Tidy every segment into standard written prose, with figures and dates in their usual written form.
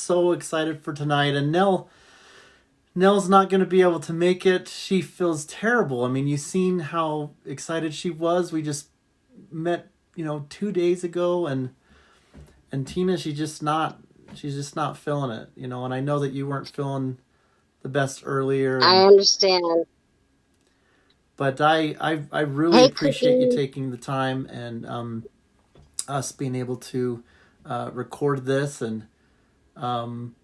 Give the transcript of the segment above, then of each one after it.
so excited for tonight. And Nell's not going to be able to make it. She feels terrible. I mean, you seen how excited she was. We just met, 2 days ago, and Tina, she's just not feeling it. And I know that you weren't feeling the best earlier, I understand. but I really Hey, appreciate you Cookie. taking the time and us being able to record this, and um,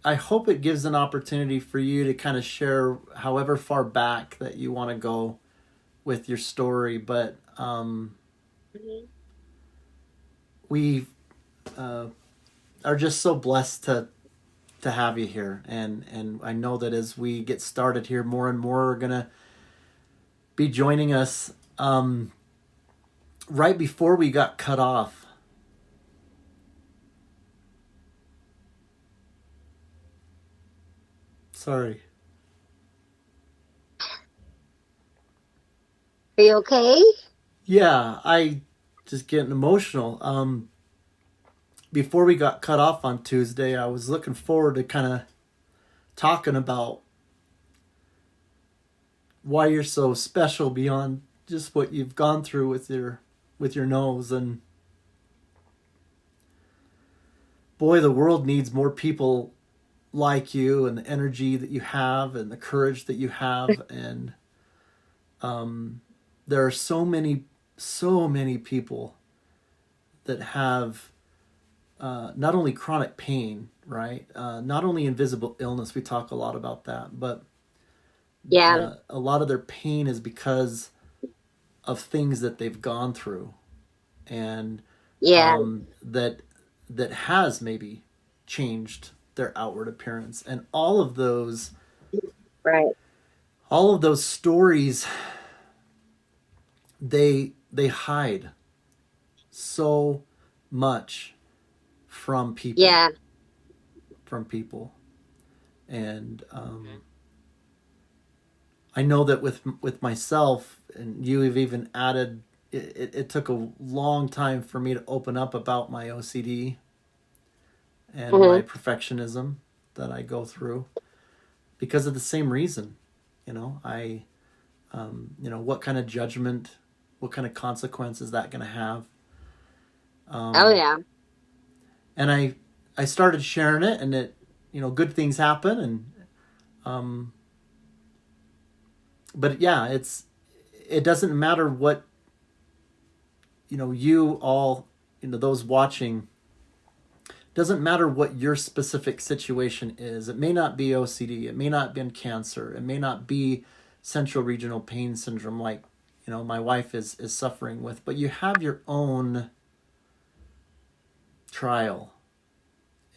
I hope it gives an opportunity for you to kind of share however far back that you want to go with your story. But Mhm. we uh, are just so blessed to have you here, and I know that as we get started here, more and more are gonna be joining us. Right before we got cut off, sorry. Are you okay? Yeah, I just getting emotional. Before we got cut off on Tuesday, I was looking forward to kind of talking about why you're so special beyond just what you've gone through with your nose. And boy, the world needs more people like you, and the energy that you have and the courage that you have. And there are so many people that have not only chronic pain, right? Not only invisible illness, we talk a lot about that, but Yeah, a lot of their pain is because of things that they've gone through, and yeah, that has maybe changed their outward appearance. And right. all of those stories, they hide so much from people, Yeah, from people. And I know that with myself, and you have even added, it took a long time for me to open up about my OCD and my hmm perfectionism that I go through because of the same reason. What kind of judgment, what kind of consequence is that going to have? Oh, Um, yeah. and I started sharing it, and good things happen. And um, but yeah, it doesn't matter what you all, those watching, doesn't matter what your specific situation is. It may not be OCD, it may not be cancer, it may not be central regional pain syndrome like my wife is suffering with, but you have your own trial,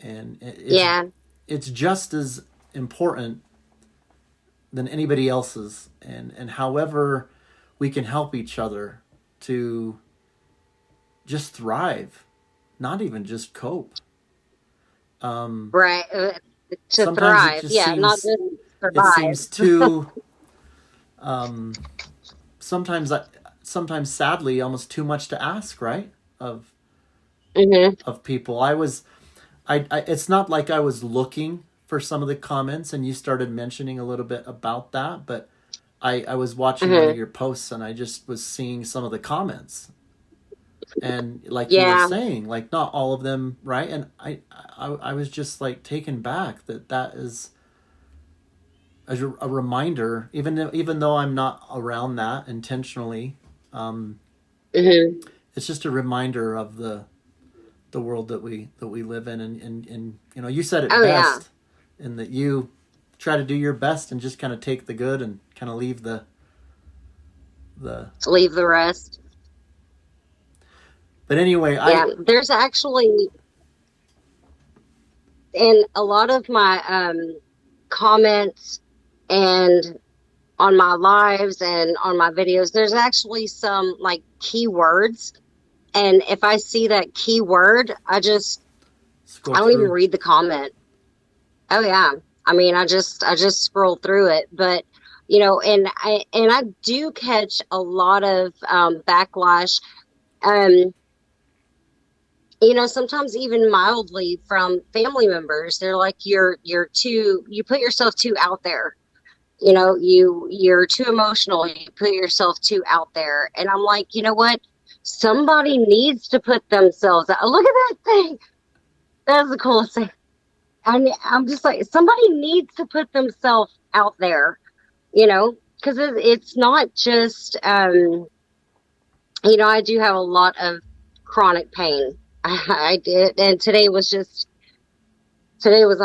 and Yeah, it's just as important than anybody else's. And however we can help each other to just thrive, not even just cope. um, right. To Sometimes thrive. Yeah, not just it survive. seems too um, sometimes sometimes sadly almost too much to ask, right? of hmm of people. I it's not like I was looking for some of the comments, and you started mentioning a little bit about that, but I was watching one of hmm your posts, and I just was seeing some of the comments, and like you were Yeah. saying, like not all of them, right? And I was just like taken back that is a reminder, even though I'm not around that intentionally. um, hmm it's just a reminder of the world that we live in. And you said it Oh, yeah. best, in that you try to do your best and just kind of take the good and kind of leave the To leave the rest. but anyway, Yeah, there's actually in a lot of my comments and on my lives and on my videos, there's actually some like keywords. And if I see that keyword, scroll I don't even through. read the comment. Oh yeah. I mean, I just scroll through it, but and I do catch a lot of backlash. Um, sometimes even mildly from family members. They're like, you put yourself too out there. You're too emotional. You put yourself too out there. And I'm like, you know what? Somebody needs to put themselves out. Look at that thing. That's the coolest thing. I'm just like, somebody needs to put themselves out there, because it's not just, I do have a lot of chronic pain. I did. And today was a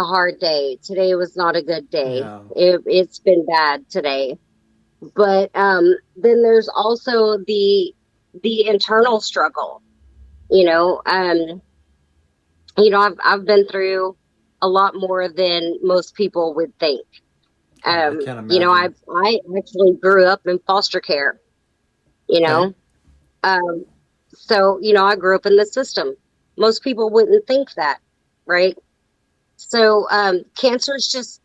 hard day. Today was not a good day. Yeah. It's been bad today. But then there's also the internal struggle, you know. I've been through a lot more than most people would think. Yeah, I can't I imagine. I actually grew up in foster care, you Okay. know. Um, so, I grew up in the system. Most people wouldn't think that, right? So, cancer is just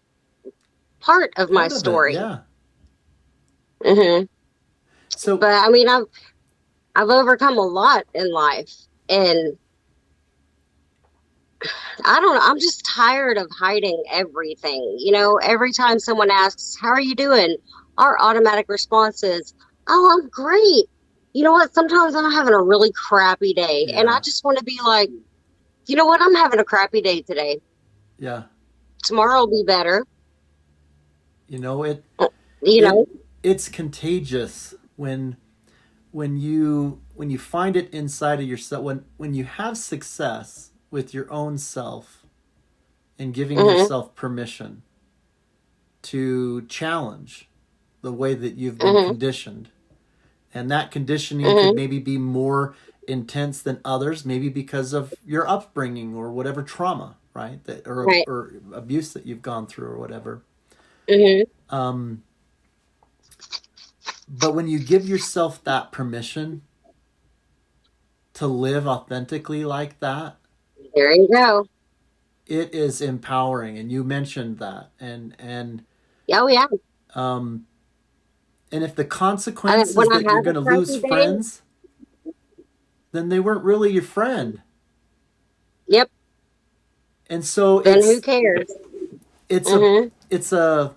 part of my Part of it, story. yeah. hmm So, But I mean, I've overcome a lot in life, and I don't know. I'm just tired of hiding everything. Every time someone asks, "How are you doing?" our automatic response is, "Oh, I'm great." You know what? Sometimes I'm having a really crappy day, and I yeah. just want to be like, you know what? I'm having a crappy day today. Yeah. Tomorrow will be better. You know, it You it know? it's contagious when you find it inside of yourself, when you have success with your own self and giving hmm yourself permission to challenge the way that you've been hmm conditioned. And that conditioning could hmm maybe be more intense than others, maybe because of your upbringing or whatever trauma, right? That Right. or abuse that you've gone through or whatever. hmm Um, but when you give yourself that permission to live authentically like that, There you go. it is empowering. And you mentioned that, Oh yeah. um, and if the consequence is When I that you're have a going to lose crappy day, friends, then they weren't really your friend. yep. And so Then who cares? it's a hmm it's a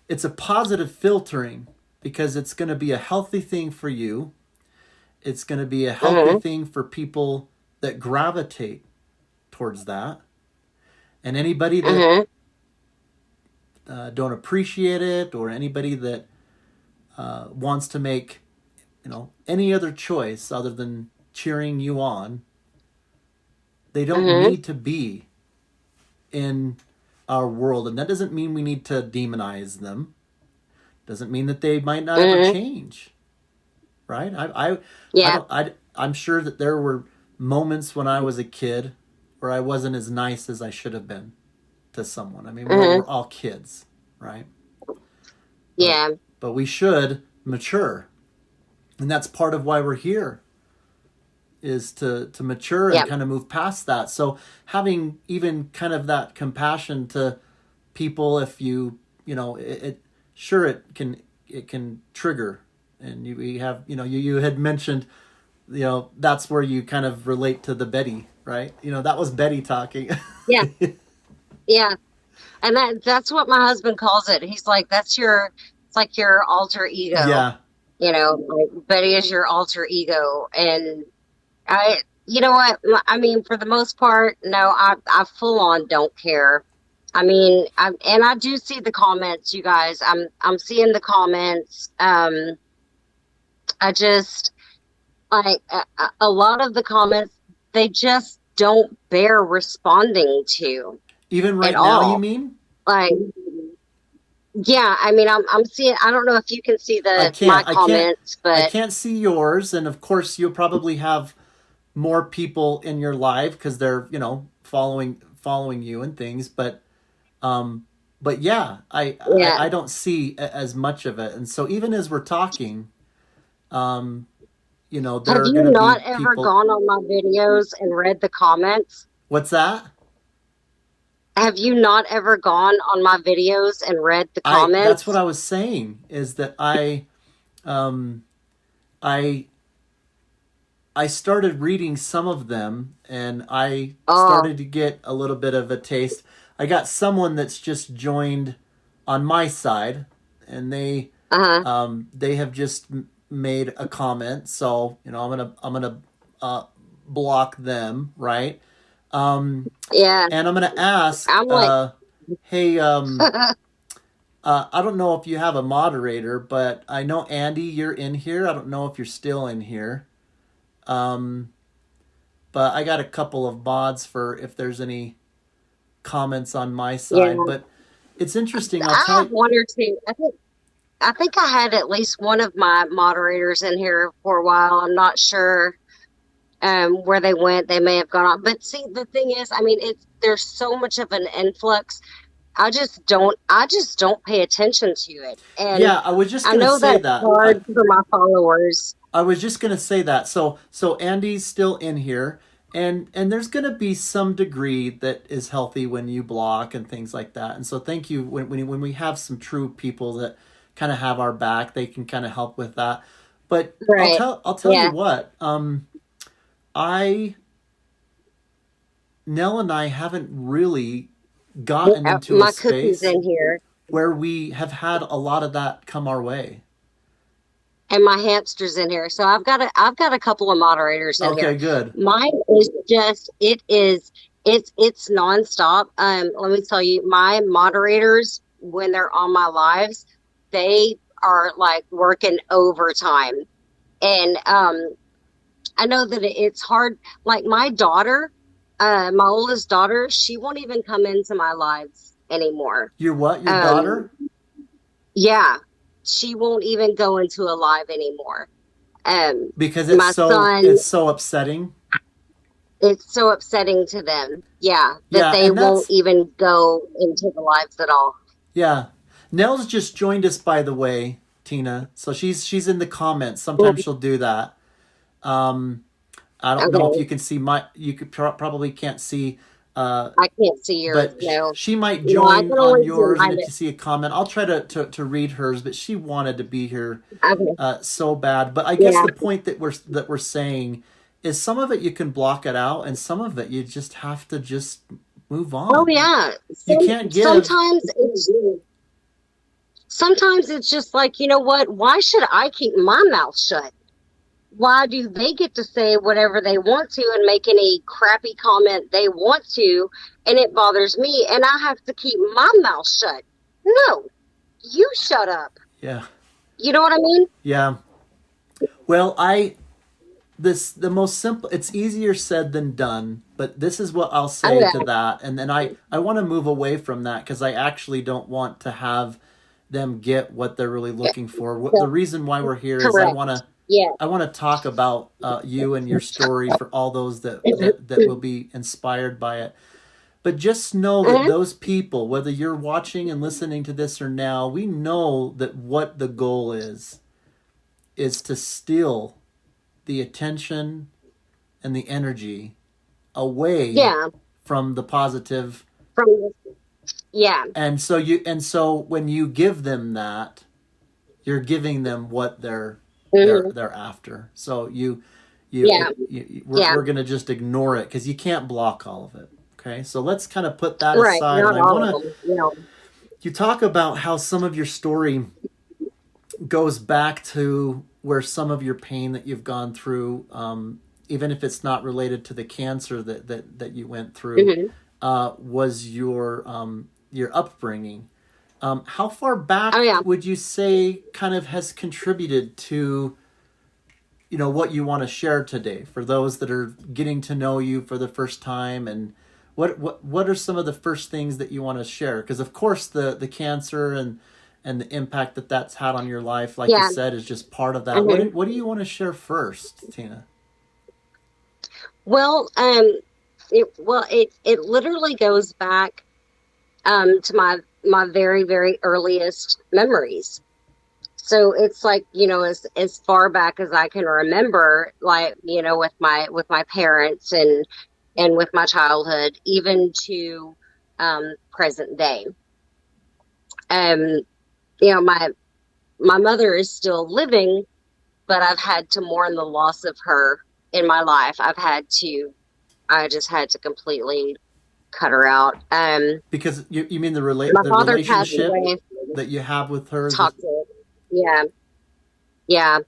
it's a positive filtering because it's going to be a healthy thing for you. It's going to be a healthy hmm thing for people that gravitate towards that. And anybody that hmm don't appreciate it, or anybody that wants to make any other choice other than cheering you on, they don't hmm need to be in our world. And that doesn't mean we need to demonize them. Doesn't mean that they might not ever hmm change, right? I Yeah. don't. I'm sure that there were moments when I was a kid where I wasn't as nice as I should have been to someone. I mean, we're hmm all kids, right? But Yeah. but we should mature, and that's part of why we're here, is to mature and Yeah. kind of move past that. So having even kind of that compassion to people, if it sure it can trigger. And we have, you had mentioned, that's where you kind of relate to the Betty, right? That was Betty talking. Yeah. Yeah. And that's what my husband calls it. He's like, it's like your alter ego. Yeah. Like Betty is your alter ego. And you know what? I mean, for the most part, no, I full on don't care. I mean, and I do see the comments, you guys. I'm seeing the comments. I just like a lot of the comments, they just don't bear responding to Even at right now, you all. mean? Like, yeah, I mean, I'm seeing. I don't know if you can see I the my can't. I can't. comments, I but can't see yours, and of course, you'll probably have more people in your life because they're following you and things. Um, but yeah, yeah. I don't see as much of it, and so even as we're talking, um, there Have are you going to be not ever people. gone on my videos and read the comments? What's that? Have you not ever gone on my videos and read the That's what comments? I was saying, is that um, I I started reading some of them, and I Oh, started to get a little bit of a taste. I got someone that's just joined on my side, and uh-huh. they have just made a comment. So I'm gonna uh, block them, right? Um, Yeah. and I'm gonna ask, I'm like, hey, I don't know if you have a moderator, but I know Andy, you're in here. I don't know if you're still in here. Um, but I got a couple of mods for if there's any comments on my yeah. side. But it's interesting. I'll I tell have you. one or two. I think I had at least one of my moderators in here for a while. I'm not sure where they went. They may have gone on. But see, the thing is, I mean, it's there's so much of an influx. I just don't pay attention to it. And Yeah, I was just I gonna know say that's that. hard for my followers. I was just gonna say that. So Andy's still in here, and there's gonna be some degree that is healthy when you block and things like that. And so thank you when we have some true people that kind of have our back, they can kind of help with that. But Right. I'll tell you Yeah. what. I Nell and I haven't really gotten into a My cookie's space in here. where we have had a lot of that come our way. And my hamster's in here. So I've got a couple of moderators in here. Okay, good. Mine is just it's nonstop. Let me tell you, my moderators when they're on my lives, they are like working overtime. And I know that it's hard. Like my daughter, my oldest daughter, she won't even come into my lives anymore. Your what? Your Um, daughter? yeah, she won't even go into a live anymore. Um, Because my son, it's so upsetting. it's so upsetting to them. Yeah, that Yeah, they and won't that's even go into the lives at all. yeah. Nell's just joined us, by the way, Tina. So she's in the comments. Sometimes Mm, she'll do that. Um, I don't know if okay, you can see my. You could probably can't see. I can't see yours. But No, she might no, I join can on only see yours, and mine. if you see a comment, I'll try to read hers. But she wanted to be here Okay, so bad. But I guess yeah. the point that we're saying is some of it you can block it out, and some of it you just have to just move Oh on. yeah. You can't give. Sometimes it's just like, you know what? Why should I keep my mouth shut? Why do they get to say whatever they want to and make any crappy comment they want to, and it bothers me, and I have to keep my mouth shut? No, you shut up. Yeah, You know what I mean? yeah. Well, I this the most simple. It's easier said than done, but this is what I'll Oh say yeah, to that. And then I want to move away from that because I actually don't want to have them get what they're really looking for. The yeah, reason why we're here is correct. Yeah. I want to talk about you and your story for all those that will be inspired by it. But just know that Mhm. those people, whether you're watching and listening to this or now, we know that what the goal is to steal the attention and the energy away Yeah. from the positive. From yeah. And so when you give them that, you're giving them what Hmm. they're after. So Yeah. Yeah. we're going to just ignore it because you can't block all of it. Okay, so let's kind of put that Right. aside. And Not I all want of to them. You know. you talk about how some of your story goes back to where some of your pain that you've gone through, even if it's not related to the cancer that you went through, Hmm. was your upbringing. How far back Oh yeah. would you say kind of has contributed to what you want to share today for those that are getting to know you for the first time, and what are some of the first things that you want to share? Because of course the cancer and the impact that that's had on your life, like you Yeah. said, is just part of that. Hmm. What do you want to share first, Tina? Well, it literally goes back to my very very earliest memories. So it's like, as far back as I can remember, like, with my parents and with my childhood, even to present day. Um, my mother is still living, but I've had to mourn the loss of her in my life, I just had to completely cut her out. Because you mean My the father passed relationship away. that you have with her is just, Toxic. Yeah, yeah.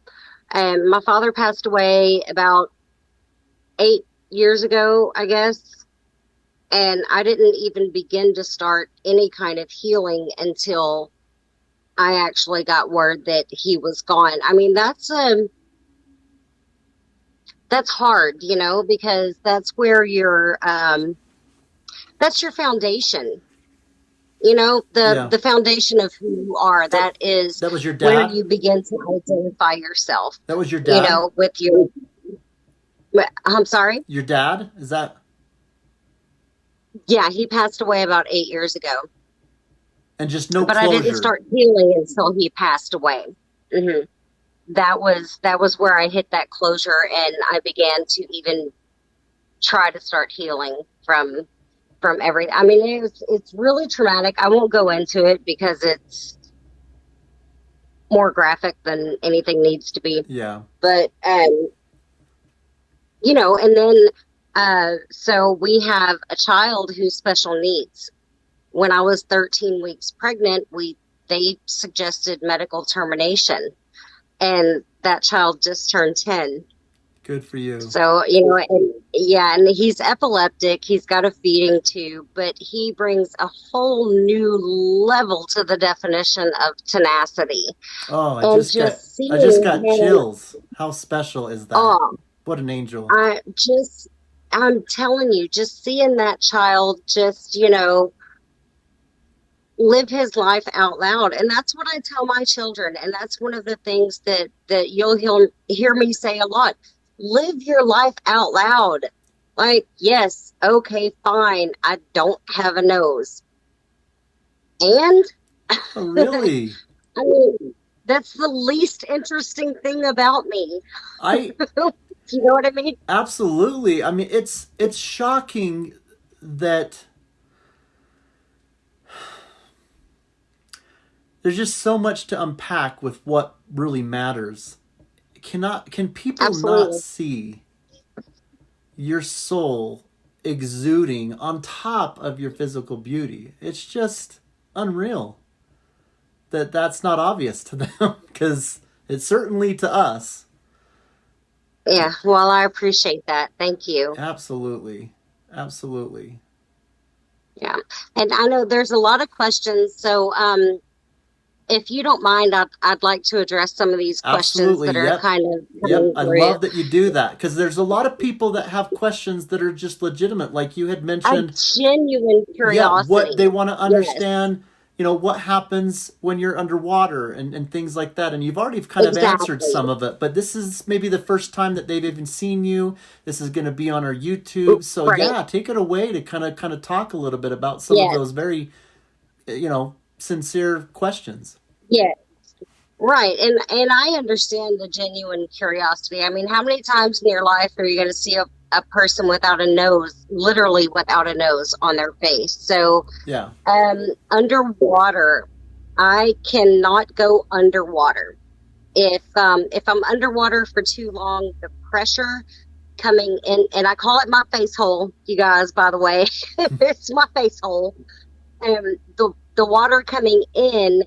And my father passed away about 8 years ago, I guess. And I didn't even begin to start any kind of healing until I actually got word that he was gone. I mean, that's hard, because that's your foundation. The yeah. the foundation of who you are. That That is that was your where dad? you begin to identify yourself. That was your dad? With your. I'm sorry. Your dad? Is that Yeah, he passed away about 8 years ago, and just no but I didn't closure. start healing until he passed away. Hmm. That was where I hit that closure, and I began to even try to start healing from everything. I mean, it's really traumatic. I won't go into it because it's more graphic than anything needs to be. Yeah. But and then so we have a child who's special needs. When I was 13 weeks pregnant, they suggested medical termination, and that child just turned 10. Good for you. So, and yeah, and he's epileptic. He's got a feeding tube, but he brings a whole new level to the definition of tenacity. Oh, And just I just seeing got him, chills. How special is that? oh, What an angel. I'm telling you, just seeing that child just, live his life out loud. And that's what I tell my children. And that's one of the things that you'll hear me say a lot. Live your life out loud. Like, yes, okay, fine. I don't have a nose. And Oh, I really? mean, that's the least interesting thing about me. I Do you know what I mean? absolutely. I mean, it's shocking that there's just so much to unpack with what really matters. Can people not Absolutely. see your soul exuding on top of your physical beauty? It's just unreal that that's not obvious to them because it's certainly to us. Yeah. Well, I appreciate that. Thank you. Absolutely. Absolutely. Yeah. And I know there's a lot of questions. So, if you don't mind, I'd like to address some of these questions Absolutely. that are Yep. kind of Yep. coming I through. love that you do that because there's a lot of people that have questions that are just legitimate. Like you had A mentioned, genuine yeah, what they curiosity. want to Yes, understand, what happens when you're underwater and things like that. And you've already kind of answered exactly. some of it, but this is maybe the first time that they've even seen you. This is going to be on our YouTube. So Right. yeah, take it away to kind of talk a little bit about some of Yes. those very, sincere questions. Yes. Right. And I understand the genuine curiosity. I mean, how many times in your life are you going to see a person without a nose, literally without a nose on their face? So, Yeah. underwater, I cannot go underwater. If I'm underwater for too long, the pressure coming in, and I call it my face hole, you guys, by the way, it's my face hole. The water coming in,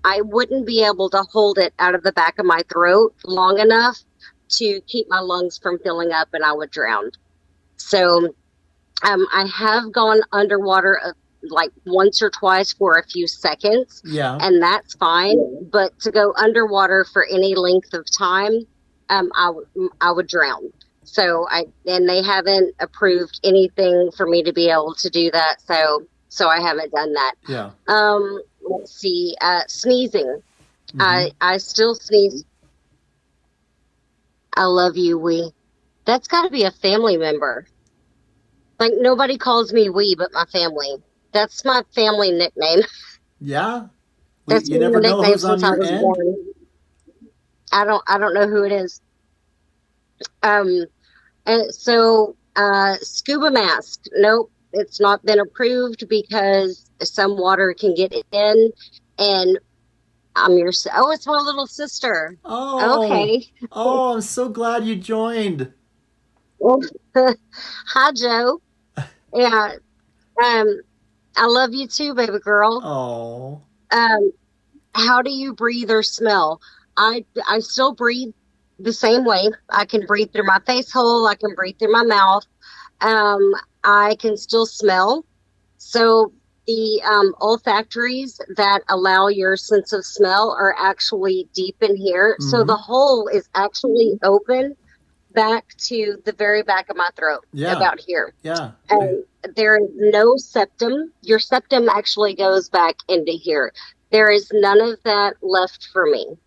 I wouldn't be able to hold it out of the back of my throat long enough to keep my lungs from filling up, and I would drown. So, I have gone underwater like once or twice for a few seconds, Yeah. and that's fine. But to go underwater for any length of time, I would drown. So and they haven't approved anything for me to be able to do that. So I haven't done that. Yeah. Let's see. Sneezing. Mm-hmm. I still sneeze. I love you, we. That's got to be a family member. Like nobody calls me we but my family. That's my family nickname. Yeah. That's You been the never know nickname who's on since I your was end. born. I don't know who it is. Um and so scuba mask. Nope, it's not been approved because some water can get in, and oh, it's my little sister. Oh. Okay. Oh, I'm so glad you joined. Well, hi, Joe. Yeah. Um, I love you too, baby girl. Oh, Um, how do you breathe or smell? I still breathe the same way. I can breathe through my face hole. I can breathe through my mouth. Um, I can still smell. So the olfactories that allow your sense of smell are actually deep in here. So the mm-hmm. hole is actually open back to the very back of my throat, Yeah, about here. yeah. And there is no septum. Your septum actually goes back into here. There is none of that left for me.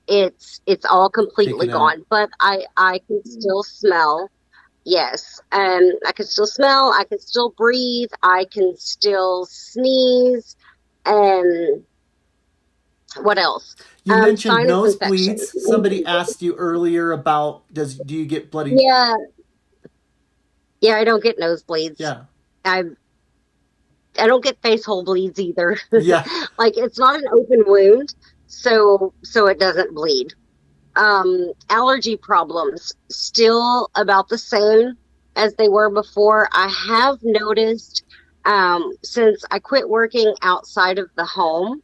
It's all completely Taken out. gone, but I can still smell. Yes, I can still smell. I can still breathe. I can still sneeze. And what else? You mentioned Sinus nosebleeds. infections. Somebody asked you earlier about do you get bloody? Yeah, yeah. I don't get nosebleeds. Yeah, I I don't get face hole bleeds either. yeah. Like it's not an open wound, so it doesn't bleed. Allergy problems still about the same as they were before. I have noticed since I quit working outside of the home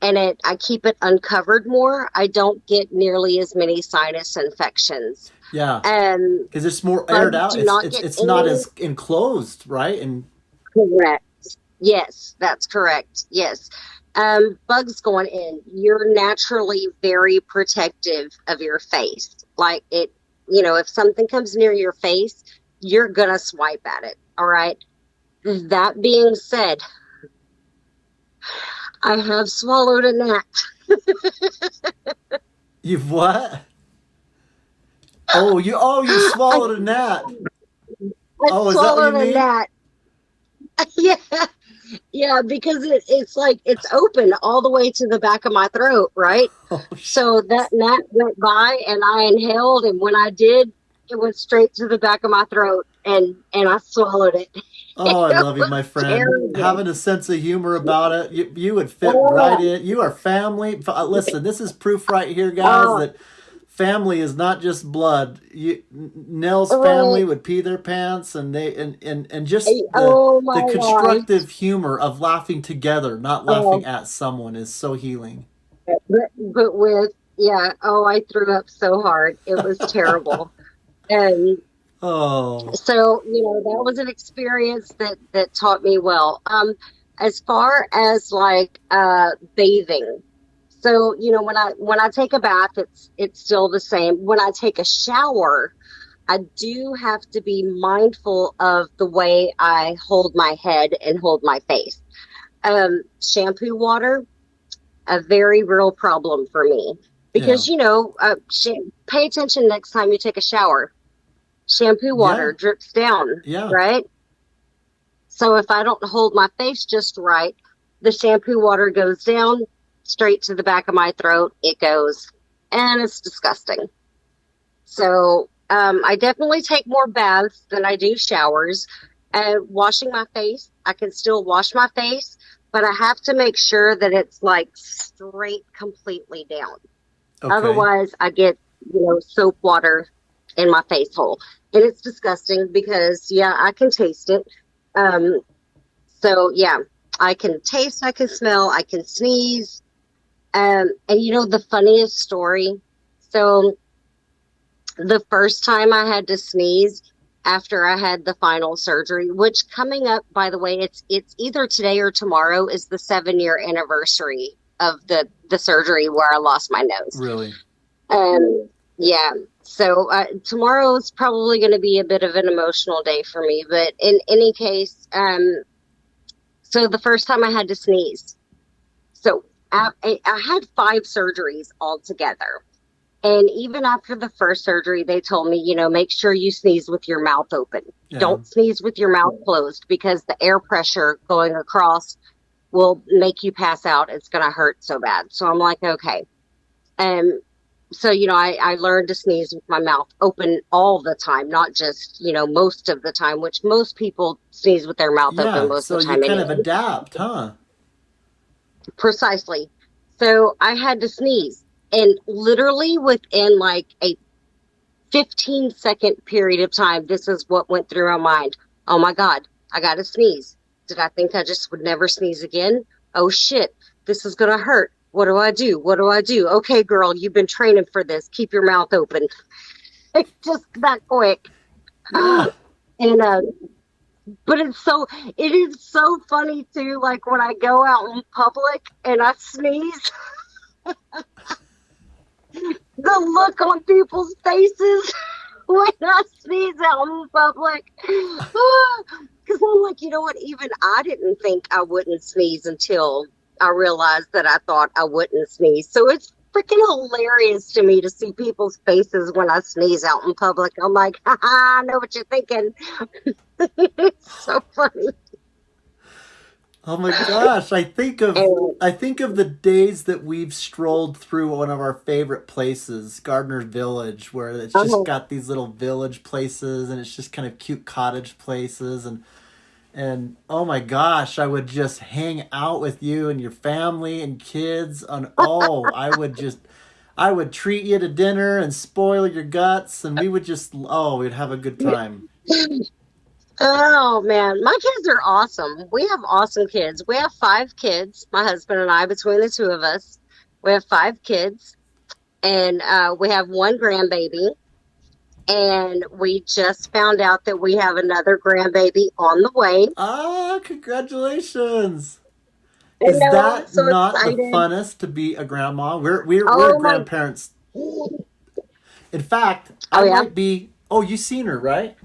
and it I keep it uncovered more, I don't get nearly as many sinus infections. Yeah, Um, because it's more aired bugs out. do not get It's not any. as enclosed, right? And Correct. Yes, that's correct. Yes. Bugs going in, you're naturally very protective of your face. Like it, if something comes near your face, you're gonna swipe at it. All right. That being said, I have swallowed a gnat. you've what? You I, swallowed a gnat. I Oh, is that what you swallowed a mean? gnat. Yeah, yeah, because it's like it's open all the way to the back of my throat, right? Oh, So that gnat went by and I inhaled, and when I did, it went straight to the back of my throat and I swallowed it. oh, I It love you, was my friend. terrible. Having a sense of humor about it, you would fit right Oh, in. You are family. Listen, this is proof right here, guys, oh, that family is not just blood. Nell's family right. would pee their pants, and and just Oh the my gosh. constructive humor of laughing together, not laughing Oh, at someone, is so healing. but with, yeah, oh, I threw up so hard. It was terrible. And Oh, so, that was an experience that taught me well. As far as like bathing. So, when I take a bath, it's still the same. When I take a shower, I do have to be mindful of the way I hold my head and hold my face. Shampoo water, a very real problem for me yeah, because pay attention next time you take a shower. Shampoo yeah, water drips down, yeah. right? So if I don't hold my face just right, the shampoo water goes down straight to the back of my throat. It goes, and it's disgusting. So I definitely take more baths than I do showers. Washing my face, I can still wash my face, but I have to make sure that it's like straight completely down. Okay. Otherwise, I get, soap water in my face hole. And it's disgusting because, yeah, I can taste it. Um, so, yeah, I can taste, I can smell, I can sneeze. And the funniest story. So, the first time I had to sneeze after I had the final surgery, which coming up, by the way, it's either today or tomorrow is the 7-year anniversary of the surgery where I lost my nose. Really? Yeah. So tomorrow is probably going to be a bit of an emotional day for me, but in any case, so the first time I had to sneeze. So I had 5 surgeries altogether. And even after the first surgery, they told me, make sure you sneeze with your mouth open. Yeah. Don't sneeze with your mouth closed because the air pressure going across will make you pass out. It's going to hurt so bad. So I'm like, okay. Um, so, I learned to sneeze with my mouth open all the time, not just, most of the time, which most people sneeze with their mouth open Yeah. most So of the you time kind of anyway. adapt, huh? Precisely. So I had to sneeze. And literally within like a 15-second period of time, this is what went through my mind. Oh my God, I got to sneeze. Did I think I just would never sneeze again? Oh shit, this is going to hurt. What do I do? What do I do? Okay, girl, you've been training for this. Keep your mouth open. Just that quick. Yeah. And but it is so funny too, like when I go out in public and I sneeze, the look on people's faces when I sneeze out in public. Because I'm like, you know what? Even I didn't think I wouldn't sneeze until I realized that I thought I wouldn't sneeze. So it's freaking hilarious to me to see people's faces when I sneeze out in public. I'm like, haha, I know what you're thinking. It's so funny. Oh my gosh, And, I think of the days that we've strolled through one of our favorite places, Gardner's Village, where it's just oh, got these little village places and it's just kind of cute cottage places and oh my gosh, I would just hang out with you and your family and kids on I would treat you to dinner and spoil your guts and we would just we'd have a good time. oh man, my kids are awesome. We have awesome kids. We have 5 kids, my husband and I, between the two of us. We have 5 kids, and we have one grandbaby. And we just found out that we have another grandbaby on the way. Ah, congratulations. I Is know, I'm that so not the excited. funnest to be a grandma? We're Oh my, grandparents. In fact, oh I yeah, might be. Oh, you seen her, right?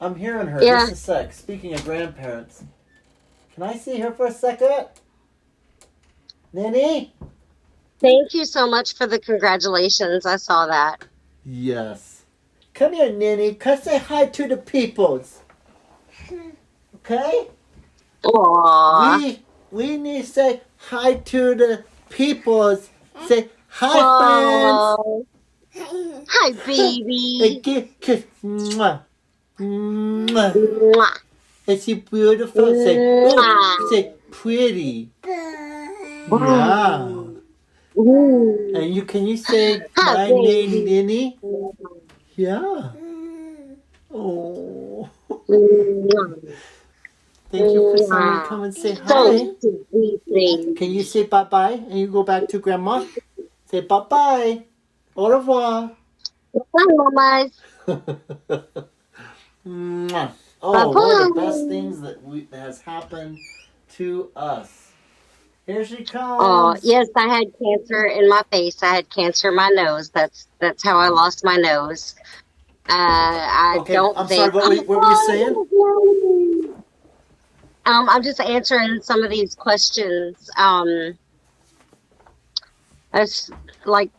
I'm hearing her. yeah. Just a sec. Speaking of grandparents, can I see her for a second, Nanny? Thank you so much for the congratulations. I saw that. Yes. Come here, Nanny. Come say hi to the peoples. Okay? Aw. We need to say hi to the peoples. Say hi, friends. Oh, hi, And baby. kiss. Mwah. Mwah. Mwah. Is she beautiful? Say, oh, Mwah. say pretty. Yeah. Ooh. Ooh. And can you say Hi, my name, baby. Ninny? Yeah. Oh. Mwah. Thank you for someone Mwah. come and say So hi. sweet, Can you baby. say bye bye and you go back to grandma? Say bye bye. Au revoir. Bye, mamas. Mwah. Bye Oh, one of the best bye. things that has happened to us. Here she Oh, comes. yes, I had cancer in my face. I had cancer in my nose. That's how I lost my nose. I Okay, don't I'm sorry. think. What were you saying? I'm just answering some of these questions. It's like,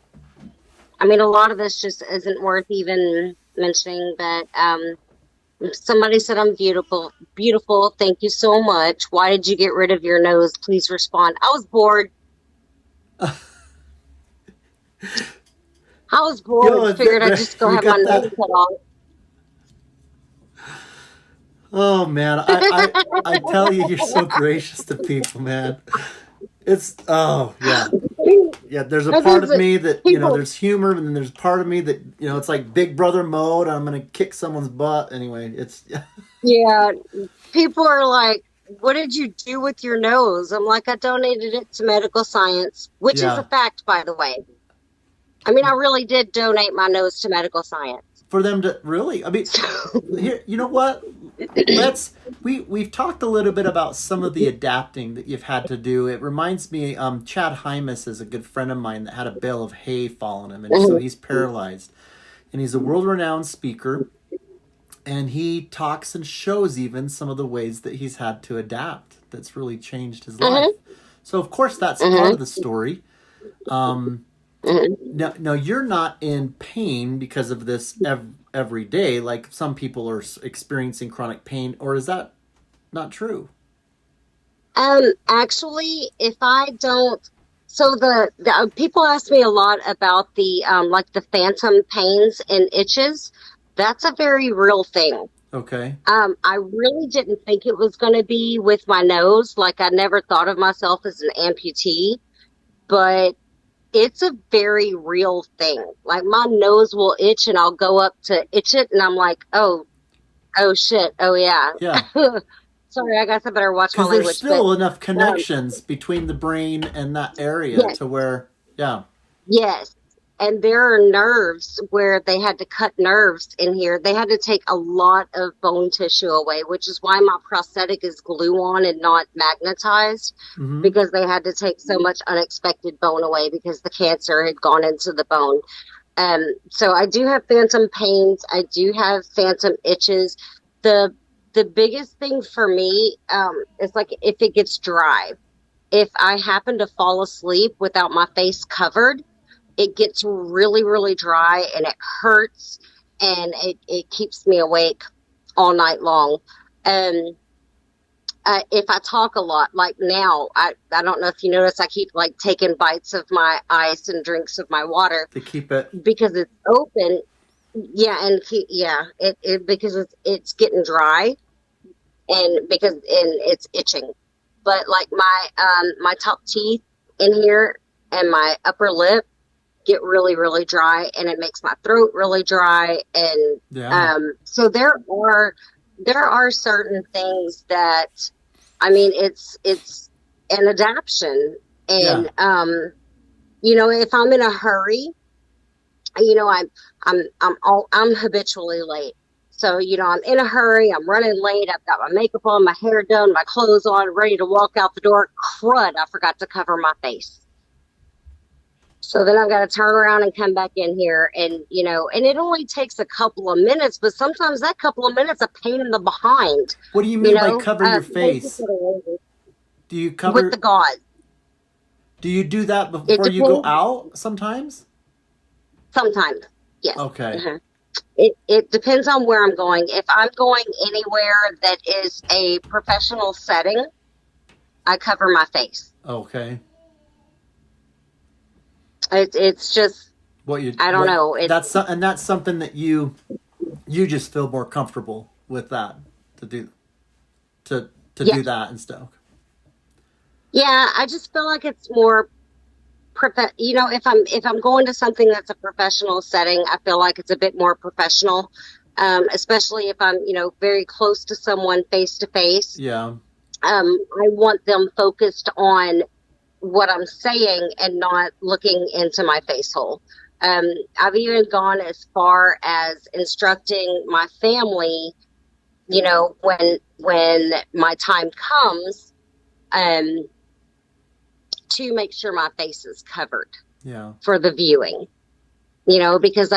I mean, a lot of this just isn't worth even mentioning. But somebody said I'm beautiful. Beautiful. Thank you so much. Why did you get rid of your nose? Please respond. I was bored. I was bored. Yo, Figured I'd just go you have my got nose that? cut off. Oh man, I tell you, you're so gracious to people, man. It's oh yeah, yeah. There's a part of Because me that people, there's humor, and then there's part of me that it's like Big Brother mode. I'm gonna kick someone's butt anyway. It's yeah, people are like, "What did you do with your nose?" I'm like, "I donated it to medical science," which is a yeah. fact, by the way. I mean, I really did donate my nose to medical science. For them to really, I mean, So, here, you know what? Let's we've talked a little bit about some of the adapting that you've had to do. It reminds me, Chad Hymas is a good friend of mine that had a bale of hay fall on him, and so mhm, he's paralyzed, and he's a world-renowned speaker, and he talks and shows even some of the ways that he's had to adapt. That's really changed his life. mhm, So of course that's part mhm, of the story. Um, mhm. now you're not in pain because of this every day, like some people are experiencing chronic pain, or is that not true? Actually, if I don't, so the people ask me a lot about the like the phantom pains and itches. That's a very real thing. Okay. I really didn't think it was going to be with my nose. Like I never thought of myself as an amputee, but it's a very real thing. Like my nose will itch and I'll go up to itch it and I'm like, oh shit, oh yeah. Yeah. Sorry, I guess I better watch my Because there's language. But still enough um, connections between the brain and that area yes, to where, yeah, yes. And there are nerves where they had to cut nerves in here. They had to take a lot of bone tissue away, which is why my prosthetic is glue on and not magnetized, mm-hmm. because they had to take so much unexpected bone away because the cancer had gone into the bone. So I do have phantom pains. I do have phantom itches. The the biggest thing for me is like if it gets dry. If I happen to fall asleep without my face covered, it gets really, really dry and it hurts and it keeps me awake all night long. Um, if I talk a lot, like now, I don't know if you notice, I keep like taking bites of my ice and drinks of my water To keep it, because it's open. Yeah, and yeah, it because it's getting dry and because and it's itching. But like my top teeth in here and my upper lip get really, really dry and it makes my throat really dry. And yeah, so there are certain things that I mean it's an adaptation. yeah. And if I'm in a hurry, I'm habitually late. So, I'm in a hurry, I'm running late, I've got my makeup on, my hair done, my clothes on, ready to walk out the door. Crud, I forgot to cover my face. So then I've got to turn around and come back in here and it only takes a couple of minutes, but sometimes that couple of minutes a pain in the behind, What do you you mean by know, cover your thank you face? for the roses. Do you With the cover, gauze. do you do that It before you go depends out sometimes? sometimes. Yes. Okay. Uh-huh. It depends on where I'm going. If I'm going anywhere that is a professional setting, I cover my face. Okay. It's just I don't What know. and that's something that you just feel more comfortable with that to do to Yeah, do that and stuff. yeah. I just feel like it's more if I'm going to something that's a professional setting, I feel like it's a bit more professional. Especially if I'm very close to someone face to face. Yeah. I want them focused on what I'm saying and not looking into my face hole. Um, I've even gone as far as instructing my family, when my time comes, um, to make sure my face is covered Yeah. for the viewing. Because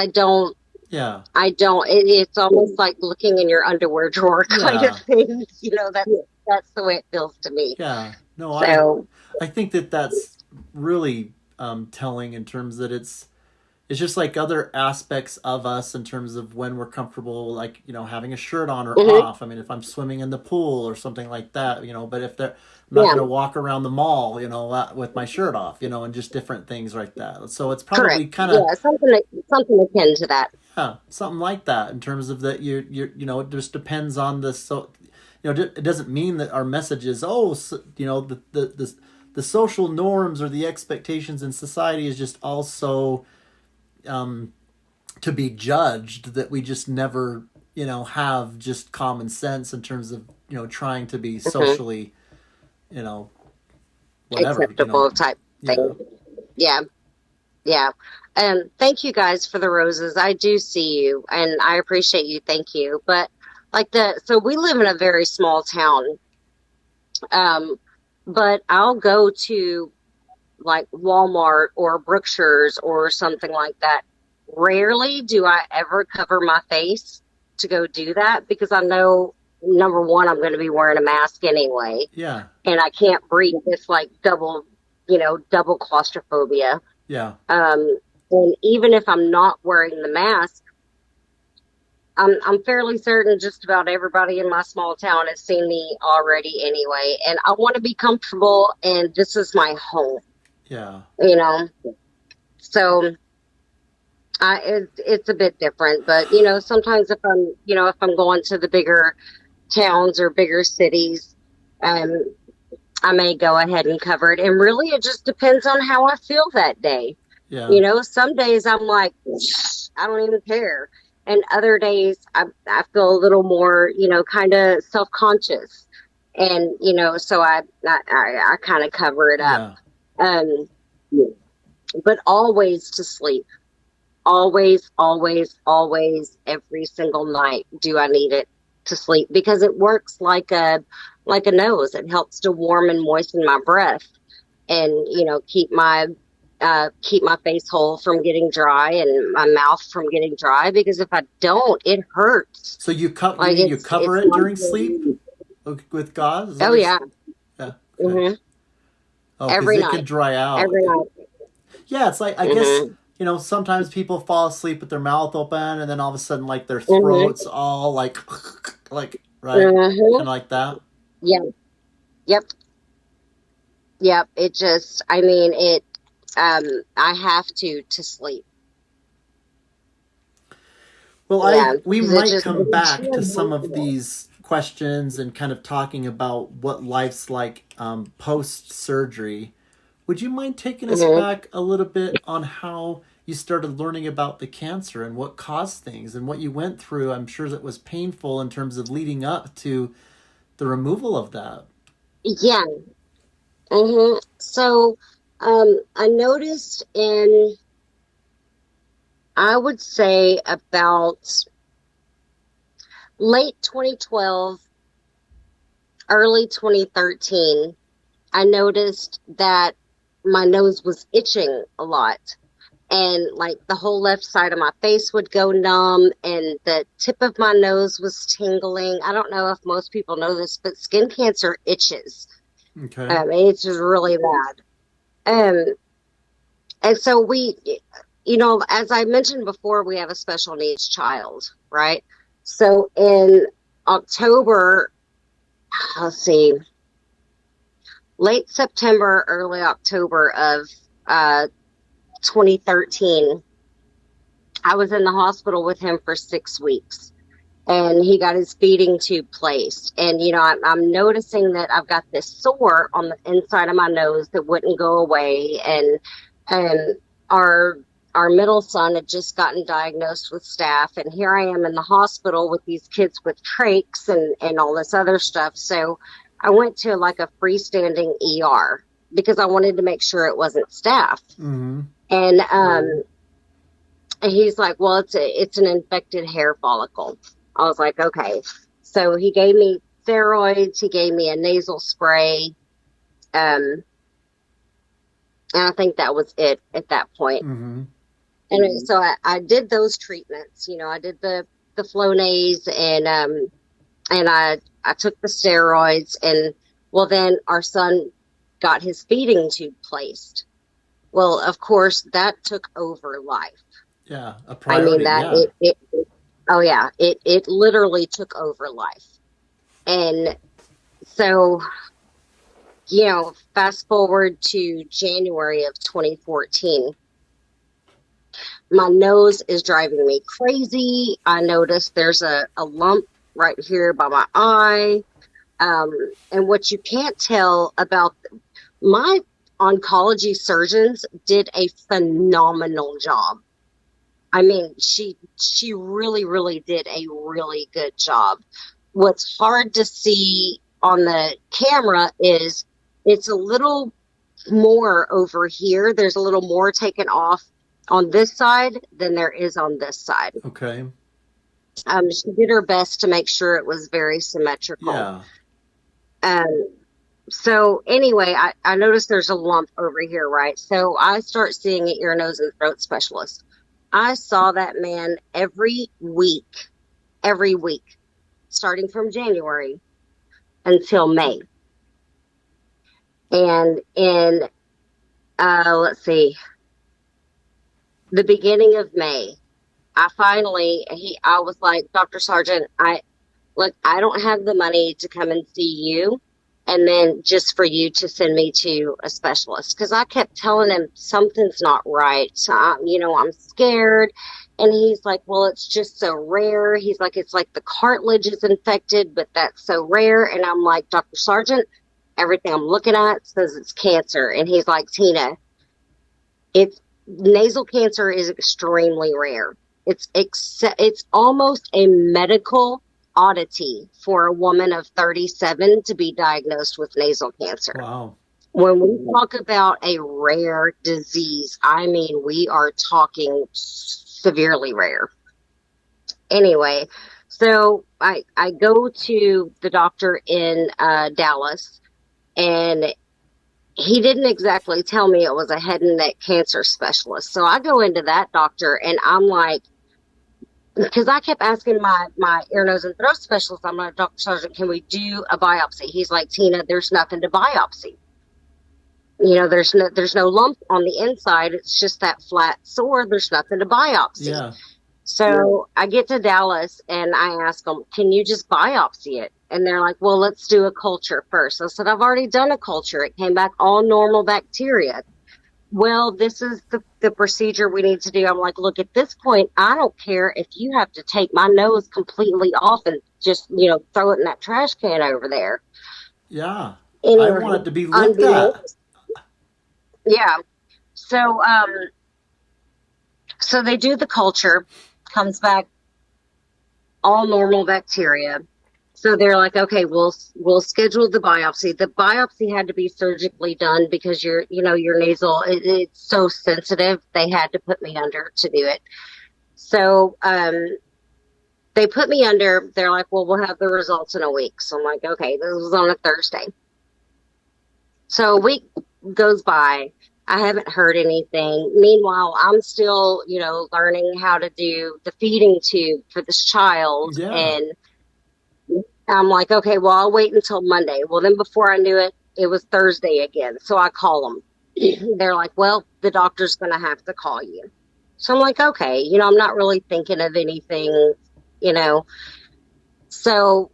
Yeah. it's almost like looking in your underwear drawer kind of Yeah. thing. That's the way it feels to me. Yeah. No, So, I think that that's really telling in terms that it's just like other aspects of us in terms of when we're comfortable, like, having a shirt on or mhm, off. I mean, if I'm swimming in the pool or something like that, but if they're, I'm not yeah, going to walk around the mall, with my shirt off, and just different things like that. So it's probably correct. kind of, Yeah, something akin to that. yeah, something like that in terms of that it just depends on the, so, it doesn't mean that our message is, oh, so, the social norms or the expectations in society is just also, um, to be judged, that we just never have just common sense in terms of trying to be Hmm. socially you know whatever Acceptable type yeah thing. Yeah, yeah. Thank you guys for the roses. I do see you, and I appreciate you. Thank you. But so we live in a very small town. Um, but I'll go to like Walmart or Brookshire's or something like that. Rarely do I ever cover my face to go do that because I know number one, I'm going to be wearing a mask anyway, yeah and I can't breathe. It's like double claustrophobia. yeah And even if I'm not wearing the mask, I'm fairly certain just about everybody in my small town has seen me already anyway. And I want to be comfortable, and this is my home, yeah you know. So it's a bit different, but sometimes if I'm going to the bigger towns or bigger cities, um, I may go ahead and cover it. And really, it just depends on how I feel that day. Yeah. Some days I'm like, I don't even care. And other days I feel a little more, kind of self-conscious. And, so I kind of cover it up. Yeah. Um, but always to sleep. Always, always, always, every single night do I need it to sleep because it works like a nose. It helps to warm and moisten my breath and keep my face hole from getting dry and my mouth from getting dry because if I don't, it hurts. So you Like mean you cover it's it like during sleep with gauze? Is that oh what yeah, yeah. Okay. hmm Oh, because every it can night, dry out. every night. Yeah, it's like I guess hmm sometimes people fall asleep with their mouth open, and then all of a sudden, like their hmm throats all like like right, hmm kind of like that. Yeah. Yep. Yep. I mean, I have to sleep. Well, I Yeah. we Because it might just, come back to some of these questions and kind of talking about what life's like post surgery. Would you mind taking us hmm back a little bit on how you started learning about the cancer and what caused things and what you went through? I'm sure that was painful in terms of leading up to the removal of that. yeah. So, I noticed I would say about late 2012, early 2013, I noticed that my nose was itching a lot. And like the whole left side of my face would go numb, and the tip of my nose was tingling. I don't know if most people know this, but skin cancer itches. Okay. It's just really bad. Um, and so as I mentioned before, we have a special needs child, right? So in October, let's see, late September, early October of uh, 2013, I was in the hospital with him for 6 weeks. And he got his feeding tube placed. And, I'm noticing that I've got this sore on the inside of my nose that wouldn't go away. And our our middle son had just gotten diagnosed with staph, and here I am in the hospital with these kids with trachs and all this other stuff. So I went to like a freestanding ER because I wanted to make sure it wasn't staph. Mm-hmm. And he's like, well, it's an infected hair follicle. I was like, okay. So he gave me steroids. He gave me a nasal spray. Um, and I think that was it at that point. Mm-hmm. So I did those treatments. I did the Flonase and I took the steroids and well, then our son got his feeding tube placed. Well, of course, that took over life. Yeah, a I mean priority. that Yeah. oh yeah, it literally took over life. And so, fast forward to January of 2014, my nose is driving me crazy. I noticed there's a lump right here by my eye. Um, and what you can't tell about my oncology surgeons did a phenomenal job. I mean, she really, really did a really good job. What's hard to see on the camera is it's a little more over here. There's a little more taken off on this side than there is on this side. Okay. She did her best to make sure it was very symmetrical. Yeah. Um, so anyway, I noticed there's a lump over here, right? So I start seeing an ear, nose, and throat specialist. I saw that man every week, starting from January until May. And in, let's see, the beginning of May, I was like, Dr. Sargent, look, I don't have the money to come and see you. And then just for you to send me to a specialist. Cause I kept telling him something's not right. So, I'm scared. And he's like, well, it's just so rare. He's like, it's like the cartilage is infected, but that's so rare. And I'm like, Dr. Sargent, everything I'm looking at says it's cancer. And he's like, Tina, it's nasal cancer is extremely rare. It's almost a medical oddity for a woman of 37 to be diagnosed with nasal cancer. Wow. When we talk about a rare disease, I mean, we are talking severely rare. Anyway, so I go to the doctor in Dallas, and he didn't exactly tell me it was a head and neck cancer specialist. So I go into that doctor, and I'm like, because I kept asking my ear, nose, and throat specialist, I'm like, Dr. Sargent, can we do a biopsy? He's like, Tina, there's nothing to biopsy. There's no lump on the inside. It's just that flat sore. There's nothing to biopsy. Yeah. So I get to Dallas and I ask them, can you just biopsy it? And they're like, well, let's do a culture first. I said, I've already done a culture. It came back all normal bacteria. Well, this is the procedure we need to do. I'm like, look, at this point, I don't care if you have to take my nose completely off and just, throw it in that trash can over there. Yeah. I Anyway, want it to be looked at. unbeknownst. Yeah. So, so they do the culture, comes back all normal bacteria. So they're like, okay, we'll schedule the biopsy. The biopsy had to be surgically done because your nasal it's so sensitive. They had to put me under to do it. So they put me under. They're like, well, we'll have the results in a week. So I'm like, okay, this was on a Thursday. So a week goes by. I haven't heard anything. Meanwhile, I'm still, learning how to do the feeding tube for this child. Yeah. And I'm like, okay, well, I'll wait until Monday. Well, then before I knew it, it was Thursday again. So I call them. They're like, well, the doctor's going to have to call you. So I'm like, okay, I'm not really thinking of anything, you know. So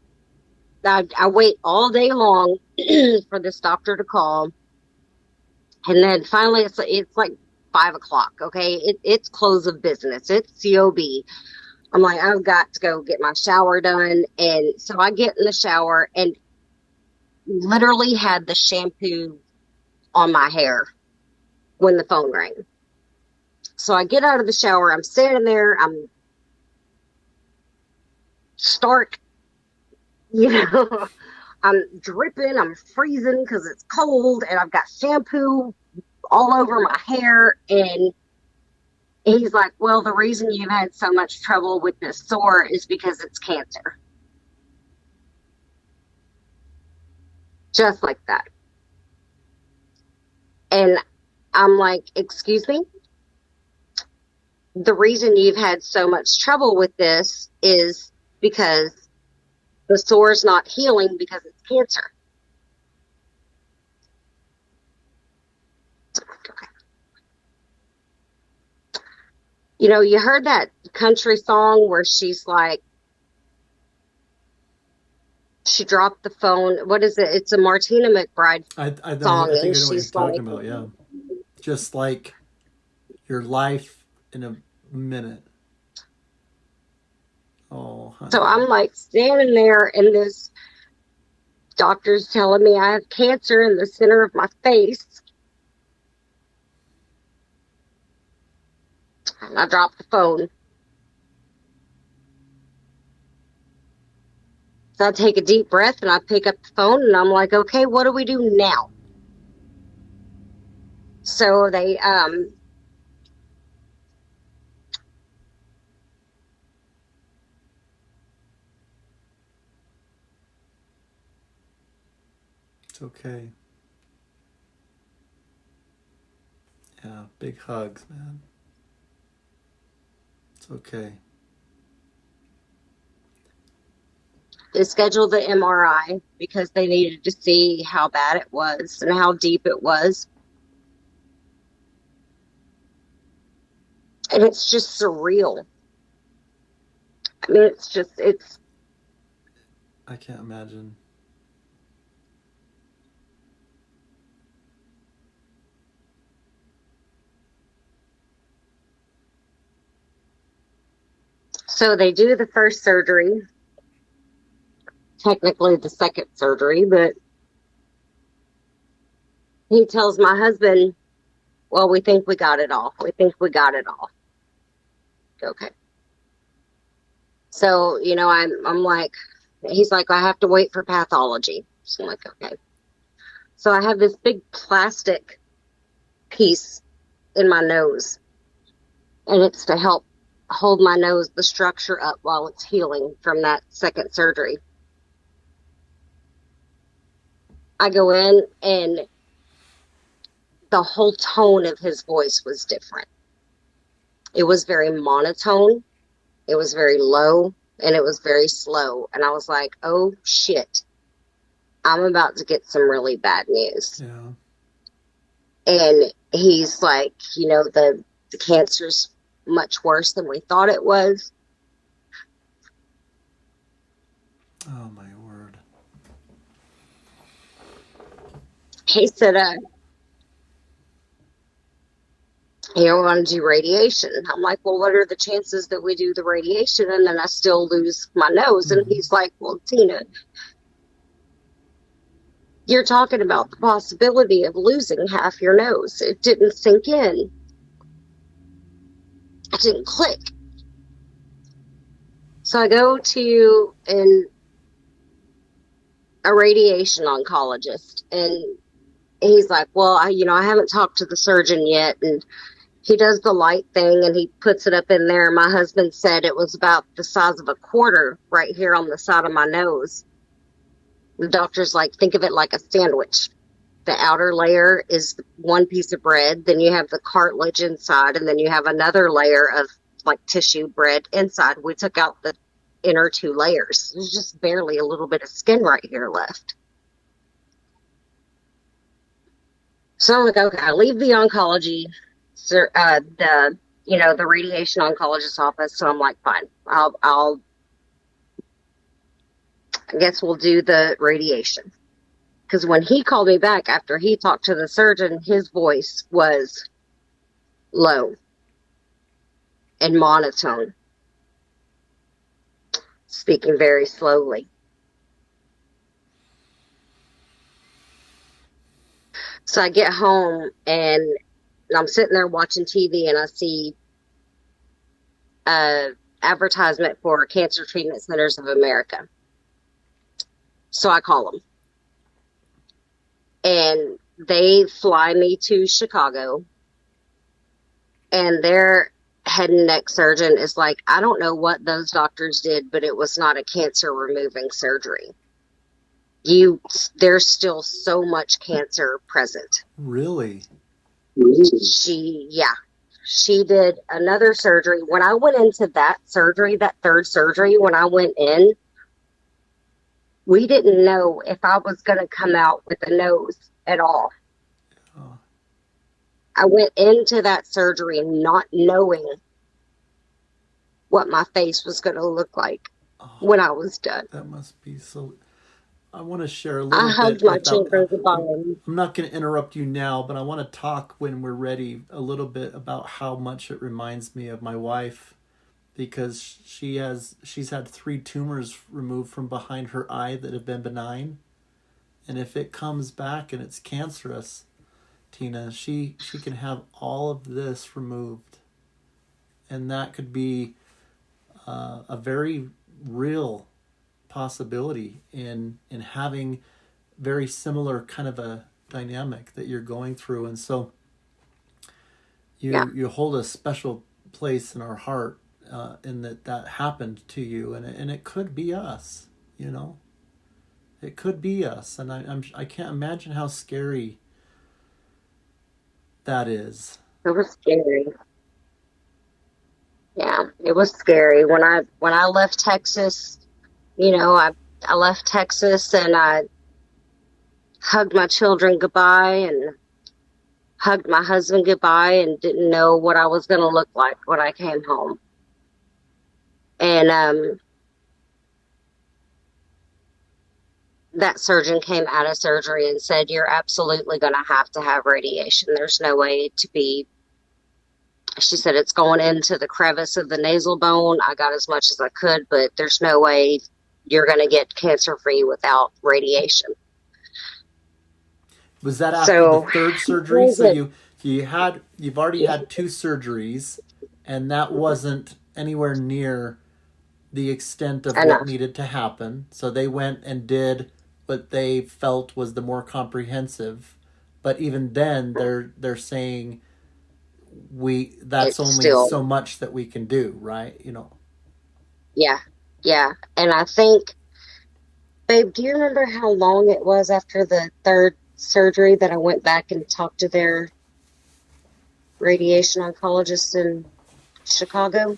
I wait all day long for this doctor to call. And then finally, it's like 5 o'clock. Okay, it's close of business. It's COB. I'm like, I've got to go get my shower done, and so I get in the shower and literally had the shampoo on my hair when the phone rang. So I get out of the shower. I'm standing there. I'm stark, you know. I'm dripping. I'm freezing because it's cold, and I've got shampoo all over my hair, and he's like, well, the reason you've had so much trouble with this sore is because it's cancer. Just like that. And I'm like, excuse me? The reason you've had so much trouble with this is because the sore is not healing because it's cancer. You heard that country song where she's like, she dropped the phone. What is it? It's a Martina McBride I know. song, I think and I know what you're she's talking like, about. Yeah. Just like your life in a minute. Oh, so honey. I'm like standing there, and this doctor's telling me I have cancer in the center of my face. And I dropped the phone. So I take a deep breath and I pick up the phone and I'm like, okay, what do we do now? So they It's okay. Yeah. Big hugs, man. It's okay. they scheduled the MRI because they needed to see how bad it was and how deep it was. And it's just surreal. I mean, it's I can't imagine. so they do the first surgery, technically the second surgery, but he tells my husband, well, we think we got it all. We think we got it all. Okay. So, I'm like, he's like, I have to wait for pathology. So I'm like, okay. So I have this big plastic piece in my nose, and it's to help hold my nose, the structure up while it's healing from that second surgery. I go in, and the whole tone of his voice was different. It was very monotone, it was very low, and it was very slow. And I was like, oh shit, I'm about to get some really bad news. Yeah. And he's like, the cancer's much worse than we thought it was. Oh my word. He said, we want to do radiation. I'm like, well, what are the chances that we do the radiation and then I still lose my nose? And he's like, well, Tina, you're talking about the possibility of losing half your nose. It didn't sink in. It didn't click. So I go to a radiation oncologist, and he's like, well, I haven't talked to the surgeon yet. And he does the light thing and he puts it up in there. My husband said it was about the size of a quarter right here on the side of my nose. The doctor's like, think of it like a sandwich. The outer layer is one piece of bread, then you have the cartilage inside, and then you have another layer of like tissue bread inside. We took out the inner two layers. There's just barely a little bit of skin right here left. So I'm like, okay, I leave the oncology, the radiation oncologist office. So I'm like, fine, I guess we'll do the radiation. Because when he called me back after he talked to the surgeon, his voice was low and monotone, speaking very slowly. So I get home and I'm sitting there watching TV and I see a advertisement for Cancer Treatment Centers of America. So I call them. And they fly me to Chicago. And their head and neck surgeon is like, I don't know what those doctors did, but it was not a cancer removing surgery. There's still so much cancer present. Really? She did another surgery. When I went into that surgery, that third surgery, when I went in, we didn't know if I was going to come out with a nose at all. Oh. I went into that surgery not knowing what my face was going to look like when I was done. That must be so. I want to share a little bit. I hugged my children goodbye. I'm not going to interrupt you now, but I want to talk when we're ready a little bit about how much it reminds me of my wife, because she's had 3 tumors removed from behind her eye that have been benign, and if it comes back and it's cancerous, Tina, she can have all of this removed, and that could be a very real possibility in having very similar kind of a dynamic that you're going through. And so you hold a special place in our heart in that happened to you, and it could be us, it could be us. And I can't imagine how scary that is. It was scary. Yeah, it was scary. When I left Texas, I left Texas and I hugged my children goodbye and hugged my husband goodbye and didn't know what I was going to look like when I came home. And that surgeon came out of surgery and said, you're absolutely going to have radiation. There's no way to be. She said, it's going into the crevice of the nasal bone. I got as much as I could, but there's no way you're going to get cancer-free without radiation. Was that after the third surgery? you've already Yeah. had two surgeries, and that wasn't anywhere near the extent of what Enough. needed to happen. So they went and did what they felt was the more comprehensive. But even then, they're saying we that's It's only still, so much that we can do, right? yeah, yeah. And I think, babe, do you remember how long it was after the third surgery that I went back and talked to their radiation oncologist in Chicago?